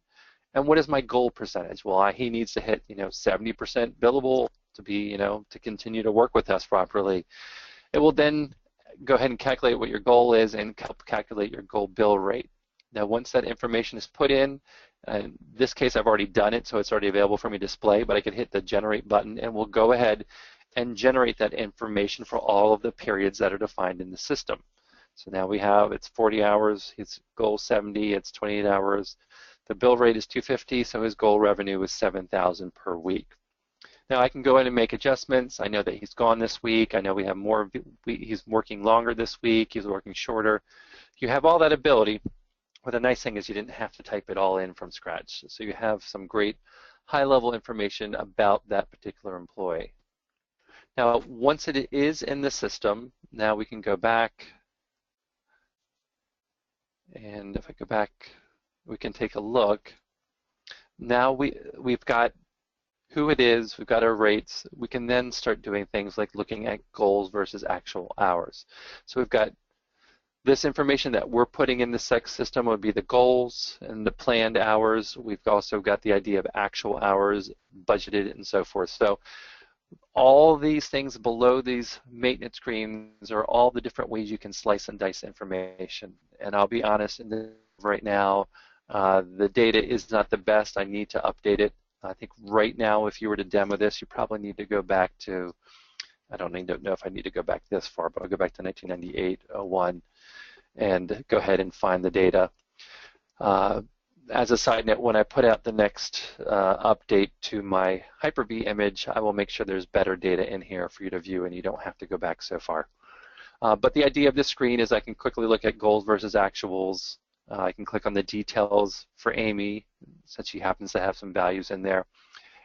And what is my goal percentage? Well, he needs to hit 70% billable to be, to continue to work with us properly. It will then go ahead and calculate what your goal is and help calculate your goal bill rate. Now once that information is put in this case I've already done it, so it's already available for me to display, but I could hit the generate button and we'll go ahead and generate that information for all of the periods that are defined in the system. So now we have, it's 40 hours, his goal 70, it's 28 hours, the bill rate is 250, so his goal revenue is 7,000 per week. Now I can go in and make adjustments. I know that he's gone this week. I know we have more, he's working longer this week, he's working shorter. You have all that ability. But the nice thing is you didn't have to type it all in from scratch. So you have some great high-level information about that particular employee. Now, once it is in the system, now we can go back. And if I go back, we can take a look. Now we've got who it is, we've got our rates. We can then start doing things like looking at goals versus actual hours. So we've got this information that we're putting in the SEC system would be the goals and the planned hours. We've also got the idea of actual hours, budgeted, and so forth. So all these things below these maintenance screens are all the different ways you can slice and dice information. And I'll be honest, right now, the data is not the best. I need to update it. I think right now, if you were to demo this, you probably need to go back to, I don't know if I need to go back this far, but I'll go back to 1998-01 and go ahead and find the data. As a side note, when I put out the next update to my Hyper-V image, I will make sure there's better data in here for you to view and you don't have to go back so far. But the idea of this screen is I can quickly look at goals versus actuals. I can click on the details for Amy, since she happens to have some values in there.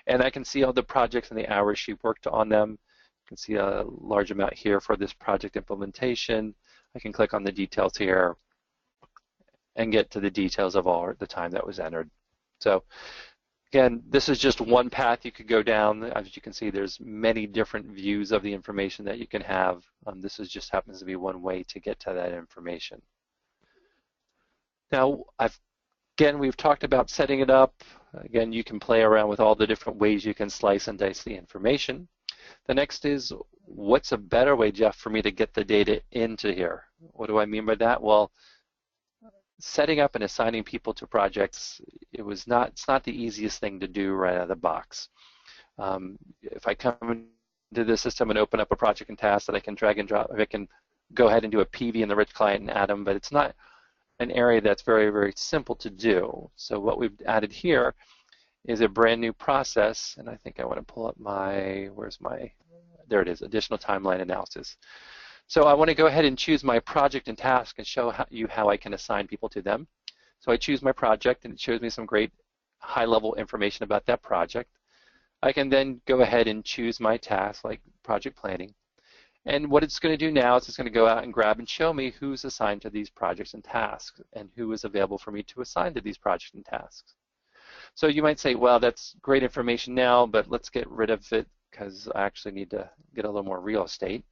And I can see all the projects and the hours she worked on them. You can see a large amount here for this project implementation. I can click on the details here and get to the details of all the time that was entered. So again, this is just one path you could go down. As you can see, there's many different views of the information that you can have. This is just happens to be one way to get to that information. Now, again, we've talked about setting it up. Again, you can play around with all the different ways you can slice and dice the information. The next is, what's a better way, Jeff, for me to get the data into here? What do I mean by that? Well, setting up and assigning people to projects, it's not the easiest thing to do right out of the box. If I come into the system and open up a project and task that I can drag and drop, I can go ahead and do a PV in the rich client and add them, but it's not an area that's very, very simple to do. So what we've added here is a brand new process, and I think I want to pull up my, there it is, additional timeline analysis. So I want to go ahead and choose my project and task and show you how I can assign people to them. So I choose my project, and it shows me some great high-level information about that project. I can then go ahead and choose my task, like project planning. And what it's going to do now is it's going to go out and grab and show me who's assigned to these projects and tasks and who is available for me to assign to these projects and tasks. So you might say, well, that's great information now, but let's get rid of it because I actually need to get a little more real estate.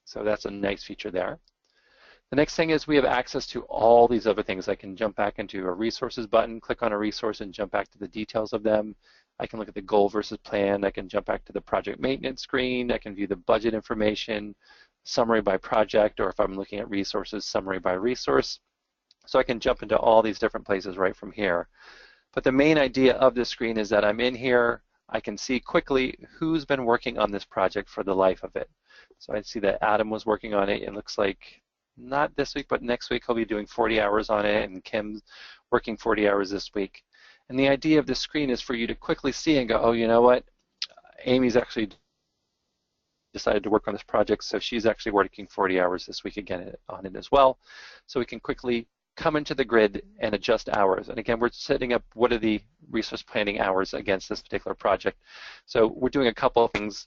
So that's a nice feature there. The next thing is we have access to all these other things. I can jump back into a resources button, click on a resource and jump back to the details of them. I can look at the goal versus plan. I can jump back to the project maintenance screen. I can view the budget information, summary by project, or if I'm looking at resources, summary by resource. So I can jump into all these different places right from here. But the main idea of this screen is that I'm in here. I can see quickly who's been working on this project for the life of it. So I see that Adam was working on it. It looks like not this week, but next week he'll be doing 40 hours on it, and Kim's working 40 hours this week. And the idea of this screen is for you to quickly see and go, oh, you know what? Amy's actually decided to work on this project, so she's actually working 40 hours this week again on it as well. So we can quickly come into the grid and adjust hours. And again, we're setting up what are the resource planning hours against this particular project. So we're doing a couple of things.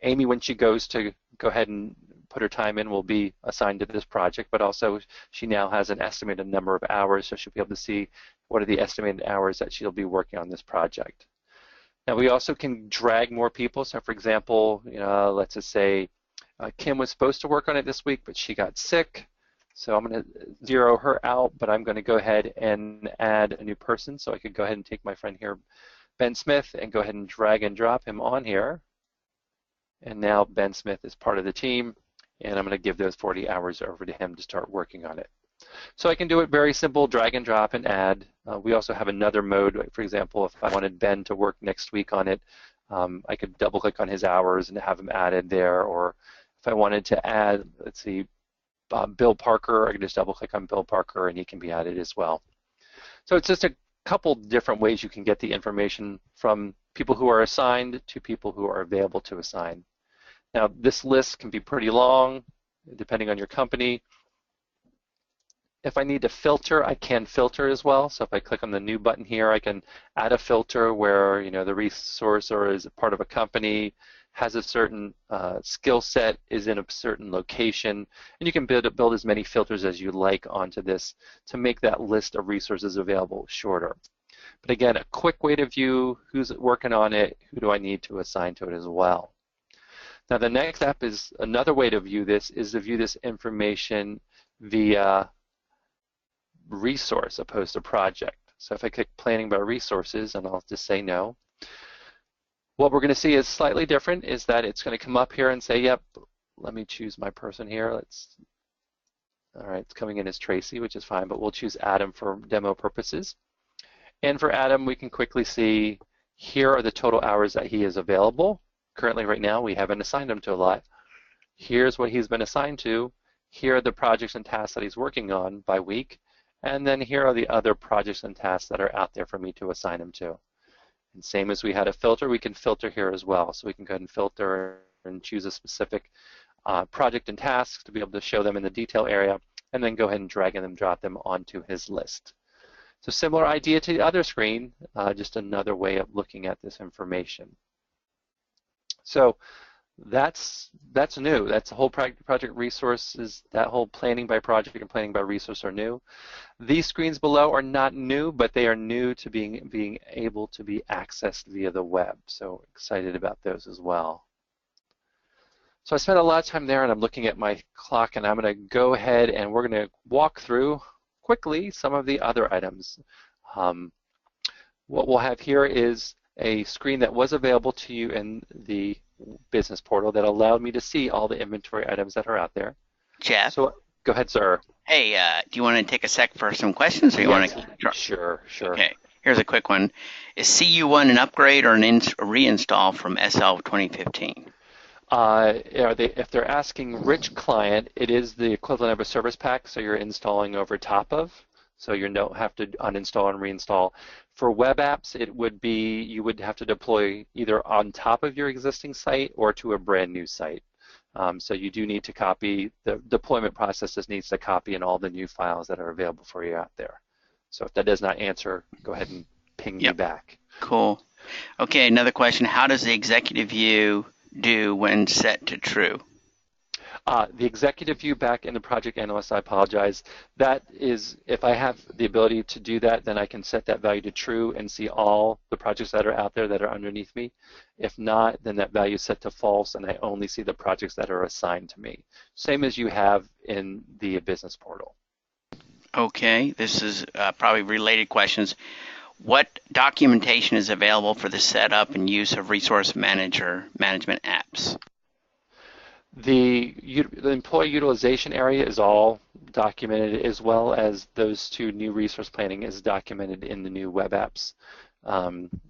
Amy, when she goes to go ahead and put her time in, will be assigned to this project, but also she now has an estimated number of hours, so she'll be able to see what are the estimated hours that she'll be working on this project. Now we also can drag more people. So for example, let's just say Kim was supposed to work on it this week, but she got sick. So I'm going to zero her out, but I'm going to go ahead and add a new person. So I could go ahead and take my friend here, Ben Smith, and go ahead and drag and drop him on here. And now Ben Smith is part of the team, and I'm going to give those 40 hours over to him to start working on it. So I can do it very simple, drag and drop and add. We also have another mode. Like for example, if I wanted Ben to work next week on it, I could double click on his hours and have him added there. Or if I wanted to add, let's see, Bill Parker, I can just double click on Bill Parker and he can be added as well. So it's just a couple different ways you can get the information from people who are assigned to people who are available to assign. Now this list can be pretty long depending on your company. If I need to filter, I can filter as well. So if I click on the new button here, I can add a filter where the resource or is part of a company, has a certain skill set, is in a certain location, and you can build as many filters as you like onto this to make that list of resources available shorter. But again, a quick way to view who's working on it, who do I need to assign to it as well. Now the next step is another way to view this is to view this information via resource opposed to project. So if I click planning by resources, and I'll just say no, what we're going to see is slightly different, is that it's going to come up here and say, yep, let me choose my person here. All right, it's coming in as Tracy, which is fine, but we'll choose Adam for demo purposes. And for Adam, we can quickly see here are the total hours that he is available. Currently right now, we haven't assigned him to a lot. Here's what he's been assigned to. Here are the projects and tasks that he's working on by week. And then here are the other projects and tasks that are out there for me to assign him to. And same as we had a filter, we can filter here as well. So we can go ahead and filter and choose a specific project and task to be able to show them in the detail area, and then go ahead and drag and drop them onto his list. So similar idea to the other screen, just another way of looking at this information. So that's new. That's the whole project resources, that whole planning by project and planning by resource are new. These screens below are not new, but they are new to being able to be accessed via the web. So excited about those as well. So I spent a lot of time there, and I'm looking at my clock, and I'm going to go ahead and we're going to walk through quickly some of the other items. What we'll have here is a screen that was available to you in the business portal that allowed me to see all the inventory items that are out there. Jeff? So go ahead, sir. Hey, do you want to take a sec for some questions, or you want to? Sure. Okay, here's a quick one. Is CU1 an upgrade or a reinstall from SL 2015? If they're asking rich client, it is the equivalent of a service pack, so you're installing over top of, so you don't have to uninstall and reinstall. For web apps, it would be, you would have to deploy either on top of your existing site or to a brand new site. So you do need to copy, the deployment process just needs to copy in all the new files that are available for you out there. So if that does not answer, go ahead and ping me back. Cool. Okay, another question. How does the executive view do when set to true? The executive view back in the project analyst, I apologize. That is, if I have the ability to do that, then I can set that value to true and see all the projects that are out there that are underneath me. If not, then that value is set to false and I only see the projects that are assigned to me. Same as you have in the business portal. Okay, this is probably related questions. What documentation is available for the setup and use of resource management apps? The employee utilization area is all documented, as well as those two new resource planning is documented in the new web apps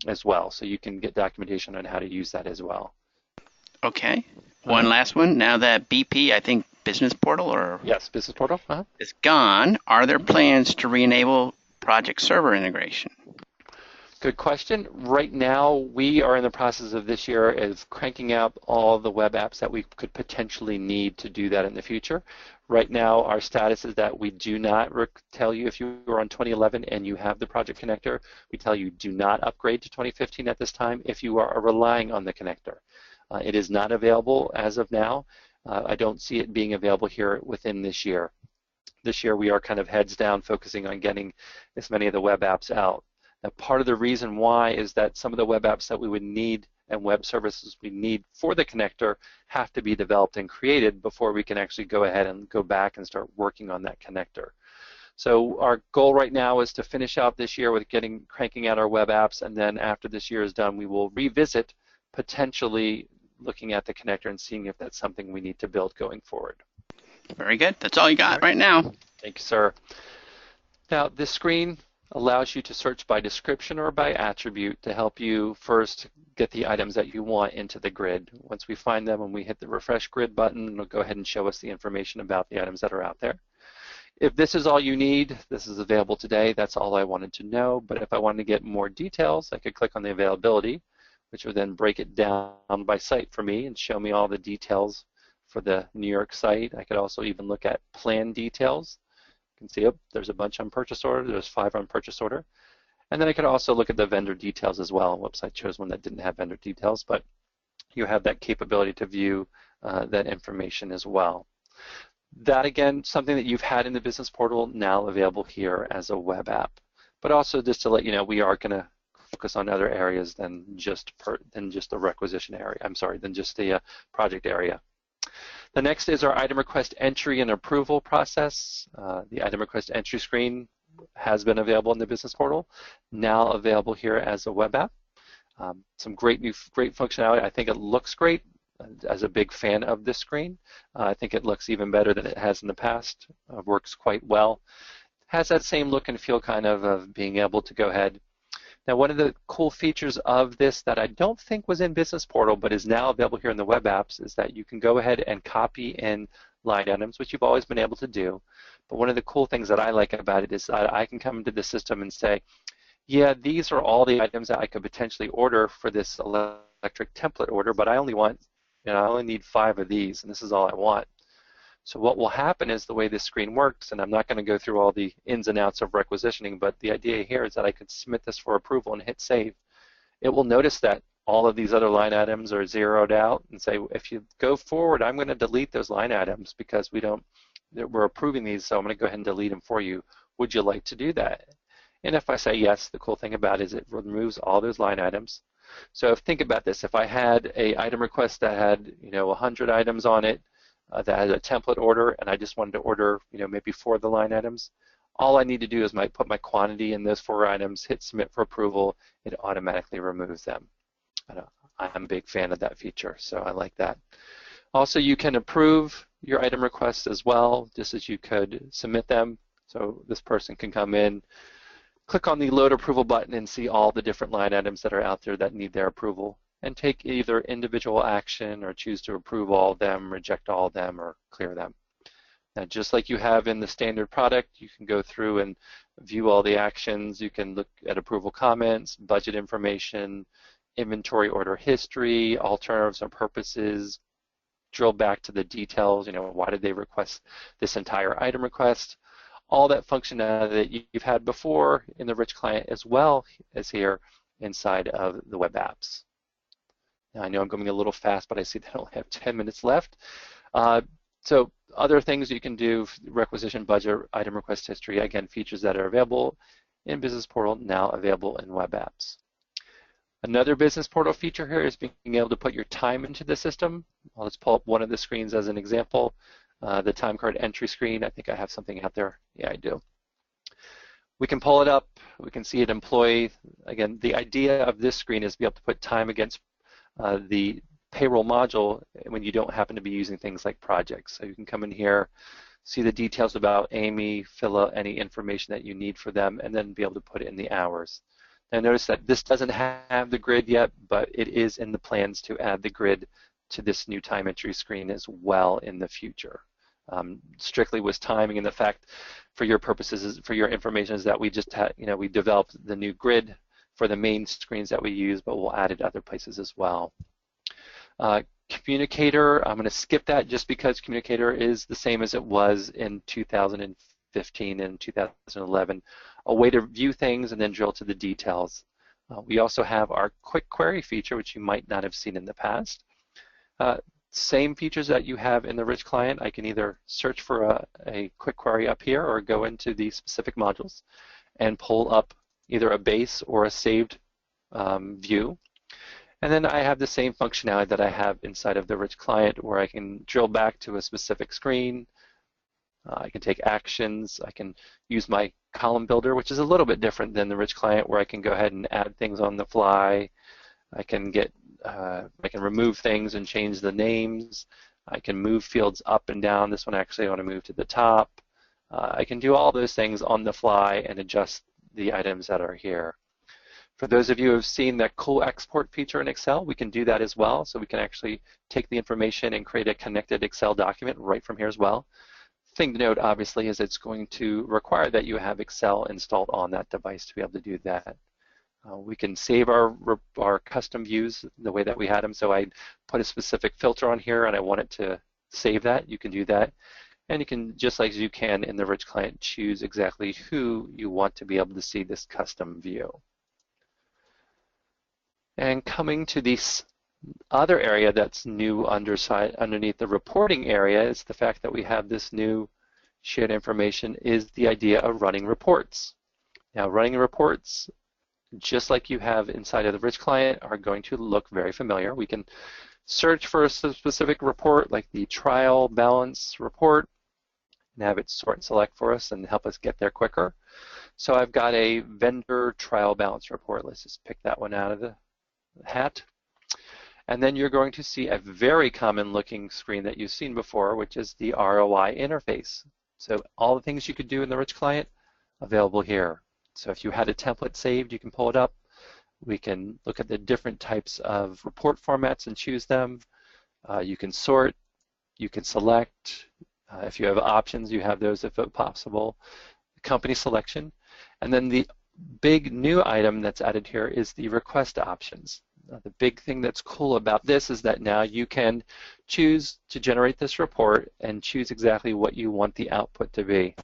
as well. So you can get documentation on how to use that as well. Okay. One last one. Now that BP, I think Business Portal or yes, Business Portal is gone, are there plans to re-enable project server integration? Good question. Right now, we are in the process of this year of cranking out all the web apps that we could potentially need to do that in the future. Right now, our status is that we do not tell you if you are on 2011 and you have the project connector, we tell you do not upgrade to 2015 at this time if you are relying on the connector. It is not available as of now. I don't see it being available here within this year. This year, we are kind of heads down focusing on getting as many of the web apps out. Now, part of the reason why is that some of the web apps that we would need and web services we need for the connector have to be developed and created before we can actually go ahead and go back and start working on that connector. So our goal right now is to finish out this year with cranking out our web apps, and then after this year is done, we will revisit potentially looking at the connector and seeing if that's something we need to build going forward. Very good. That's all you got right now. Thank you, sir. Now, this screen allows you to search by description or by attribute to help you first get the items that you want into the grid. Once we find them and we hit the refresh grid button, it'll go ahead and show us the information about the items that are out there. If this is all you need, this is available today. That's all I wanted to know. But if I wanted to get more details, I could click on the availability, which would then break it down by site for me and show me all the details for the New York site. I could also even look at plan details. You can see there's a bunch on purchase order. There's 5 on purchase order. And then I could also look at the vendor details as well. Whoops, I chose one that didn't have vendor details, but you have that capability to view that information as well. That, again, something that you've had in the business portal, now available here as a web app. But also just to let you know, we are going to focus on other areas than just the requisition area. I'm sorry, than just the project area. The next is our item request entry and approval process. The item request entry screen has been available in the business portal, now available here as a web app. Some great functionality. I think it looks great. As a big fan of this screen, I think it looks even better than it has in the past. Works quite well. Has that same look and feel kind of being able to go ahead. Now, one of the cool features of this that I don't think was in Business Portal but is now available here in the web apps is that you can go ahead and copy in line items, which you've always been able to do. But one of the cool things that I like about it is that I can come into the system and say, yeah, these are all the items that I could potentially order for this electric template order, but I only need 5 of these, and this is all I want. So what will happen is the way this screen works, and I'm not going to go through all the ins and outs of requisitioning, but the idea here is that I could submit this for approval and hit save. It will notice that all of these other line items are zeroed out and say, if you go forward, I'm going to delete those line items because we're approving these, so I'm going to go ahead and delete them for you. Would you like to do that? And if I say yes, the cool thing about it is it removes all those line items. So think about this. If I had an item request that had 100 items on it, that had a template order, and I just wanted to order maybe 4 of the line items, all I need to do is put my quantity in those 4 items, hit submit for approval, it automatically removes them. I'm a big fan of that feature, so I like that. Also, you can approve your item requests as well, just as you could submit them. So this person can come in, click on the load approval button and see all the different line items that are out there that need their approval. and take either individual action or choose to approve all of them, reject all of them, or clear them. Now, just like you have in the standard product, you can go through and view all the actions. You can look at approval comments, budget information, inventory order history, alternatives and purposes, drill back to the details, why did they request this entire item request? All that functionality that you've had before in the rich client as well as here inside of the web apps. Now, I know I'm going a little fast, but I see that I only have 10 minutes left. So other things you can do, requisition budget, item request history, again, features that are available in Business Portal, now available in web apps. Another Business Portal feature here is being able to put your time into the system. Let's pull up one of the screens as an example. The Timecard Entry screen. I think I have something out there. Yeah, I do. We can pull it up. We can see an employee. Again, the idea of this screen is to be able to put time against the Payroll module when you don't happen to be using things like projects. So you can come in here, see the details about Amy, fill out any information that you need for them, and then be able to put it in the hours. Now notice that this doesn't have the grid yet, but it is in the plans to add the grid to this new time entry screen as well in the future. Strictly with timing and the fact for your purposes, for your information, is that we just had, we developed the new grid for the main screens that we use, but we'll add it other places as well. Communicator, I'm going to skip that just because Communicator is the same as it was in 2015 and 2011, a way to view things and then drill to the details. We also have our quick query feature, which you might not have seen in the past. Same features that you have in the rich client. I can either search for a quick query up here or go into the specific modules and pull up either a base or a saved view. And then I have the same functionality that I have inside of the rich client where I can drill back to a specific screen. I can take actions. I can use my column builder, which is a little bit different than the rich client, where I can go ahead and add things on the fly. I can remove things and change the names. I can move fields up and down. This one actually I want to move to the top. I can do all those things on the fly and adjust the items that are here. For those of you who have seen that cool export feature in Excel, we can do that as well. So we can actually take the information and create a connected Excel document right from here as well. Thing to note, obviously, is it's going to require that you have Excel installed on that device to be able to do that. We can save our custom views the way that we had them. So I put a specific filter on here and I want it to save that. You can do that. And you can, just like you can in the rich client, choose exactly who you want to be able to see this custom view. And coming to this other area that's new underneath the reporting area is the fact that we have this new shared information is the idea of running reports. Now, running reports, just like you have inside of the rich client, are going to look very familiar. We can search for a specific report like the trial balance report and have it sort and select for us and help us get there quicker. So I've got a vendor trial balance report. Let's just pick that one out of the hat. And then you're going to see a very common looking screen that you've seen before, which is the Roi Interface. So all the things you could do in the rich client, available here. So if you had a template saved, you can pull it up. We can look at the different types of report formats and choose them. You can sort, you can select. If you have options, you have those if possible. Company selection. And then the big new item that's added here is the request options. The big thing that's cool about this is that now you can choose to generate this report and choose exactly what you want the output to be.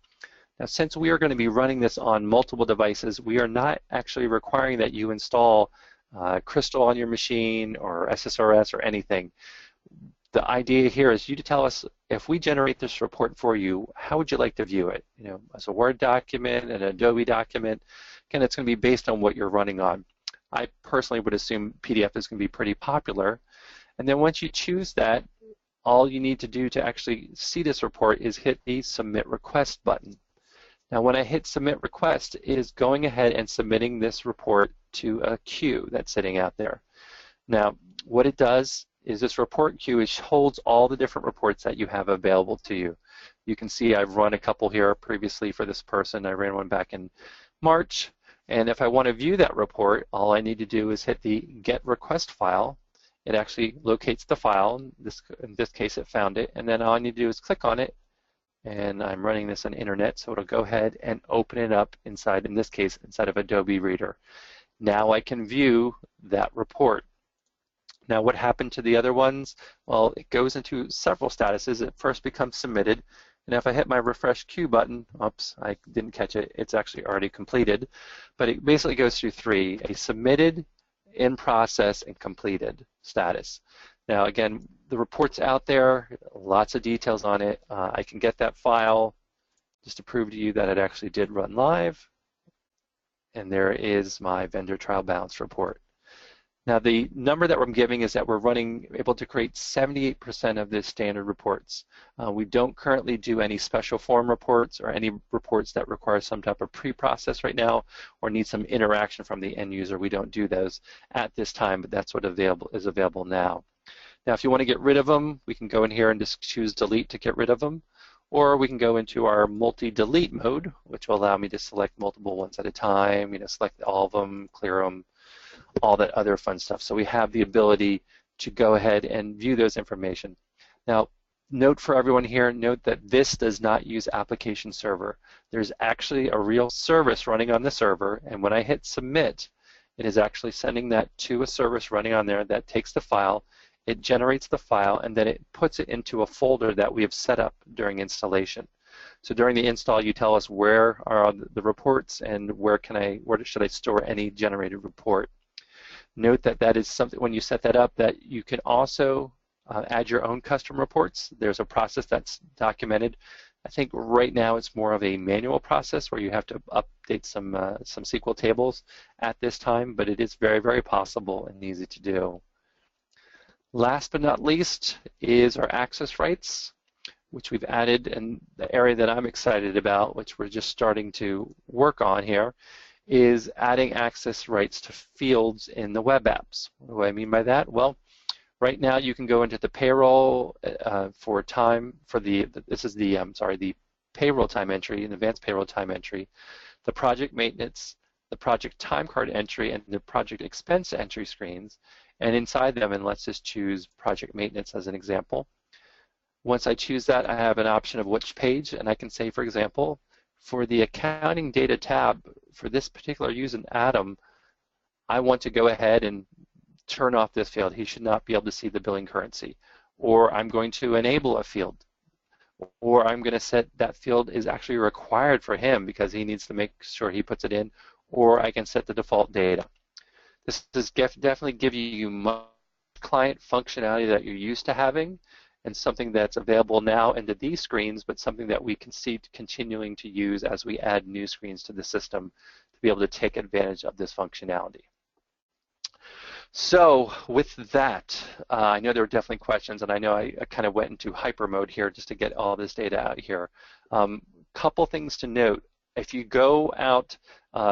Now, since we are going to be running this on multiple devices, we are not actually requiring that you install Crystal on your machine or SSRS or anything. The idea here is you to tell us, if we generate this report for you, how would you like to view it? As a Word document, an Adobe document. Again, it's going to be based on what you're running on. I personally would assume PDF is going to be pretty popular. And then once you choose that, all you need to do to actually see this report is hit the Submit Request button. Now, when I hit Submit Request, it is going ahead and submitting this report to a queue that's sitting out there. Now, what it does is this report queue holds all the different reports that you have available to you. You can see I've run a couple here previously for this person. I ran one back in March. And if I want to view that report, all I need to do is hit the Get Request File, it actually locates the file. In this case, it found it, and then all I need to do is click on it, and I'm running this on internet, so it'll go ahead and open it up inside, in this case, inside of Adobe Reader. Now I can view that report. Now what happened to the other ones? Well, it goes into several statuses. It first becomes submitted, and if I hit my refresh queue button, oops, I didn't catch it, it's actually already completed, but it basically goes through three: a submitted, in process, and completed status. Now again, the report's out there, lots of details on it. I can get that file just to prove to you that it actually did run live, and there is my vendor trial balance report. Now the number that I'm giving is that we're able to create 78% of the standard reports. We don't currently do any special form reports or any reports that require some type of pre-process right now or need some interaction from the end user. We don't do those at this time, but that's what is available now. Now if you want to get rid of them, we can go in here and just choose delete to get rid of them, or we can go into our multi-delete mode, which will allow me to select multiple ones at a time, select all of them, clear them, all that other fun stuff. So we have the ability to go ahead and view those information. Now, note for everyone here, note that this does not use application server. There's actually a real service running on the server, and when I hit submit, it is actually sending that to a service running on there that takes the file, it generates the file, and then it puts it into a folder that we have set up during installation. So during the install, you tell us where are the reports and where should I store any generated report. Note that that is something, when you set that up, that you can also add your own custom reports. There's a process that's documented. I think right now it's more of a manual process where you have to update some SQL tables at this time, but it is very, very possible and easy to do. Last but not least is our access rights, which we've added, and the area that I'm excited about, which we're just starting to work on here, is adding access rights to fields in the web apps. What do I mean by that? Well, right now you can go into the payroll the payroll time entry, an advanced payroll time entry, the project maintenance, the project time card entry, and the project expense entry screens. And inside them, and let's just choose project maintenance as an example. Once I choose that, I have an option of which page, and I can say, for example, for the accounting data tab, for this particular user, Adam, I want to go ahead and turn off this field. He should not be able to see the billing currency. Or I'm going to enable a field. Or I'm going to set that field is actually required for him because he needs to make sure he puts it in. Or I can set the default data. This does definitely give you much client functionality that you're used to having, and something that's available now into these screens, but something that we can see continuing to use as we add new screens to the system to be able to take advantage of this functionality. So with that, I know there are definitely questions, and I know I kind of went into hyper mode here just to get all this data out here. Couple things to note. If you go out,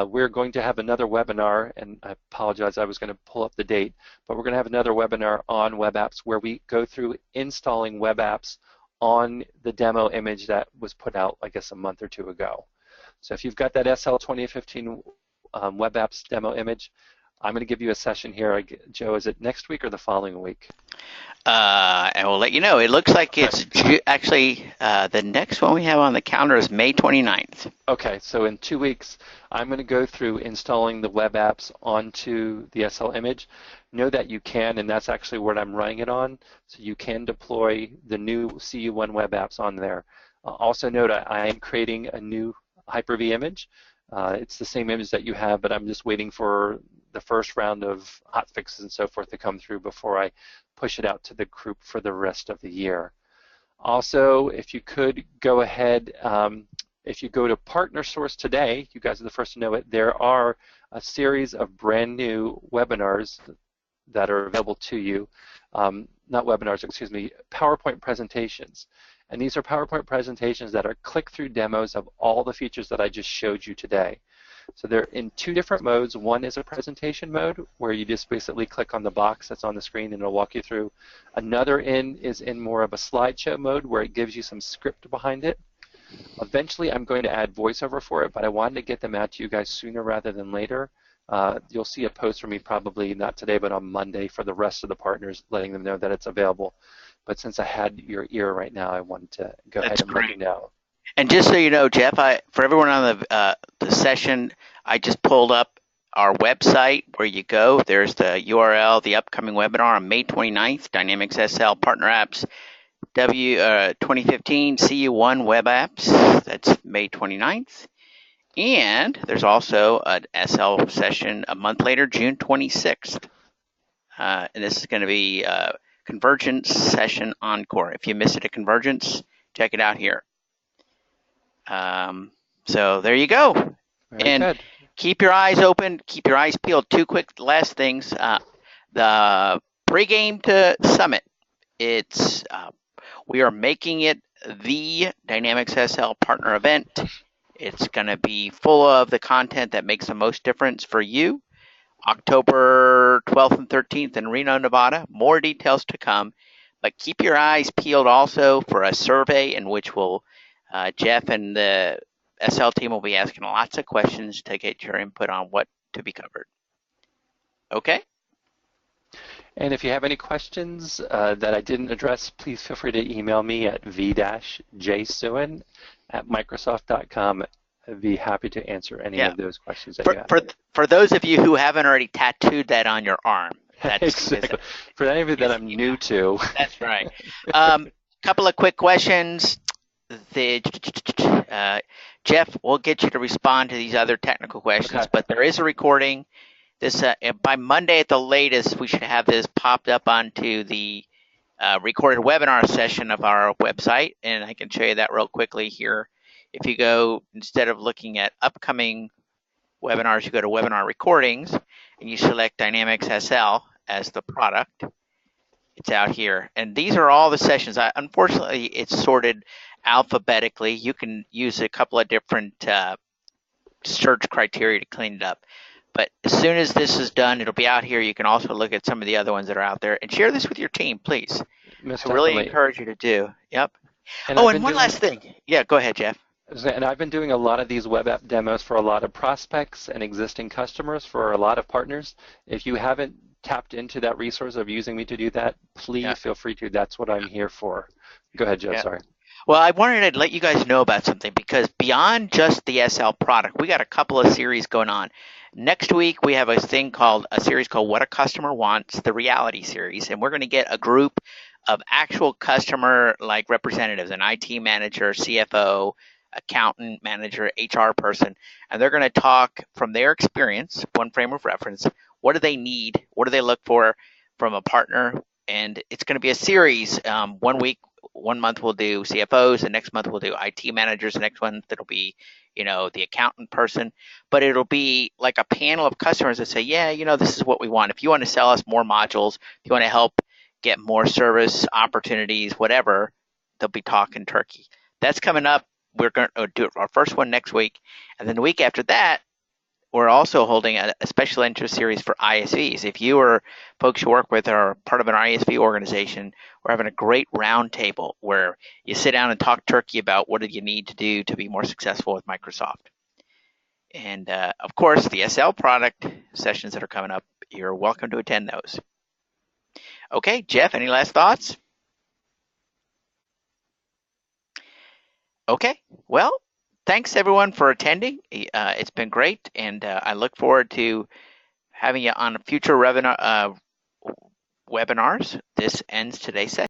we're going to have another webinar, and I apologize, I was going to pull up the date, but we're going to have another webinar on web apps where we go through installing web apps on the demo image that was put out, I guess, a month or two ago. So if you've got that SL 2015 web apps demo image, I'm going to give you a session here. Joe, is it next week or the following week? I will let you know. It looks like it's actually the next one we have on the calendar is May 29th. Okay, so in 2 weeks, I'm going to go through installing the web apps onto the SL image. Know that you can, and that's actually what I'm running it on, so you can deploy the new CU1 web apps on there. Also note I am creating a new Hyper-V image. It's the same image that you have, but I'm just waiting for the first round of hotfixes and so forth to come through before I push it out to the group for the rest of the year. Also, if you could go ahead, if you go to Partner Source today, you guys are the first to know it, there are a series of brand new webinars that are available to you. Not webinars, excuse me, PowerPoint presentations. And these are PowerPoint presentations that are click-through demos of all the features that I just showed you today. So they're in two different modes. One is a presentation mode, where you just basically click on the box that's on the screen and it'll walk you through. Another is in more of a slideshow mode, where it gives you some script behind it. Eventually, I'm going to add voiceover for it, but I wanted to get them out to you guys sooner rather than later. You'll see a post from me probably not today, but on Monday for the rest of the partners, letting them know that it's available. But since I had your ear right now, I wanted to go ahead and let you know. And just so you know, Jeff, for everyone on the session, I just pulled up our website where you go. There's the URL, the upcoming webinar on May 29th, Dynamics SL Partner Apps 2015 CU1 Web Apps. That's May 29th. And there's also an SL session a month later, June 26th. And this is going to be a Convergence Session Encore. If you missed it at Convergence, check it out here. So there you go. Very good. Keep your eyes open, keep your eyes peeled. Two quick last things. The Pregame to Summit. We are making it the Dynamics SL partner event. It's going to be full of the content that makes the most difference for you. October 12th and 13th in Reno, Nevada. More details to come. But keep your eyes peeled also for a survey in which Jeff and the SL team will be asking lots of questions to get your input on what to be covered. Okay? And if you have any questions that I didn't address, please feel free to email me at v-jsuin@microsoft.com. I'd be happy to answer any of those questions that you have. For those of you who haven't already tattooed that on your arm. Exactly. For any of you that I'm new to. That's right. Couple of quick questions. Jeff, we'll get you to respond to these other technical questions, okay. But there is a recording. This by Monday at the latest, we should have this popped up onto the recorded webinar session of our website, and I can show you that real quickly here. If you go, instead of looking at upcoming webinars, you go to webinar recordings, and you select Dynamics SL as the product. It's out here, and these are all the sessions. Unfortunately, it's sorted alphabetically. You can use a couple of different search criteria to clean it up. But as soon as this is done, it'll be out here. You can also look at some of the other ones that are out there and share this with your team, please. I really encourage you to do. Yep. And one last thing. Yeah, go ahead, Jeff. And I've been doing a lot of these web app demos for a lot of prospects and existing customers for a lot of partners. If you haven't tapped into that resource of using me to do that, please feel free to. That's what I'm here for. Go ahead, Jeff. Sorry. Well, I wanted to let you guys know about something because beyond just the SL product, we got a couple of series going on. Next week, we have a series called What a Customer Wants, the reality series, and we're going to get a group of actual customer like representatives, an IT manager, CFO, accountant, manager, HR person, and they're going to talk from their experience, one frame of reference, what do they need, what do they look for from a partner, and it's going to be a series. 1 month we'll do CFOs, the next month we'll do IT managers, the next one that'll be, the accountant person, but it'll be like a panel of customers that say, this is what we want. If you want to sell us more modules, if you want to help get more service opportunities, whatever, they'll be talking turkey. That's coming up. We're going to do our first one next week, and then the week after that, we're also holding a special interest series for ISVs. If you or folks you work with are part of an ISV organization, we're having a great roundtable where you sit down and talk turkey about what do you need to do to be more successful with Microsoft. And, of course, the SL product sessions that are coming up, you're welcome to attend those. Okay, Jeff, any last thoughts? Okay, well, thanks, everyone, for attending. It's been great, and I look forward to having you on future webinars. This ends today's session.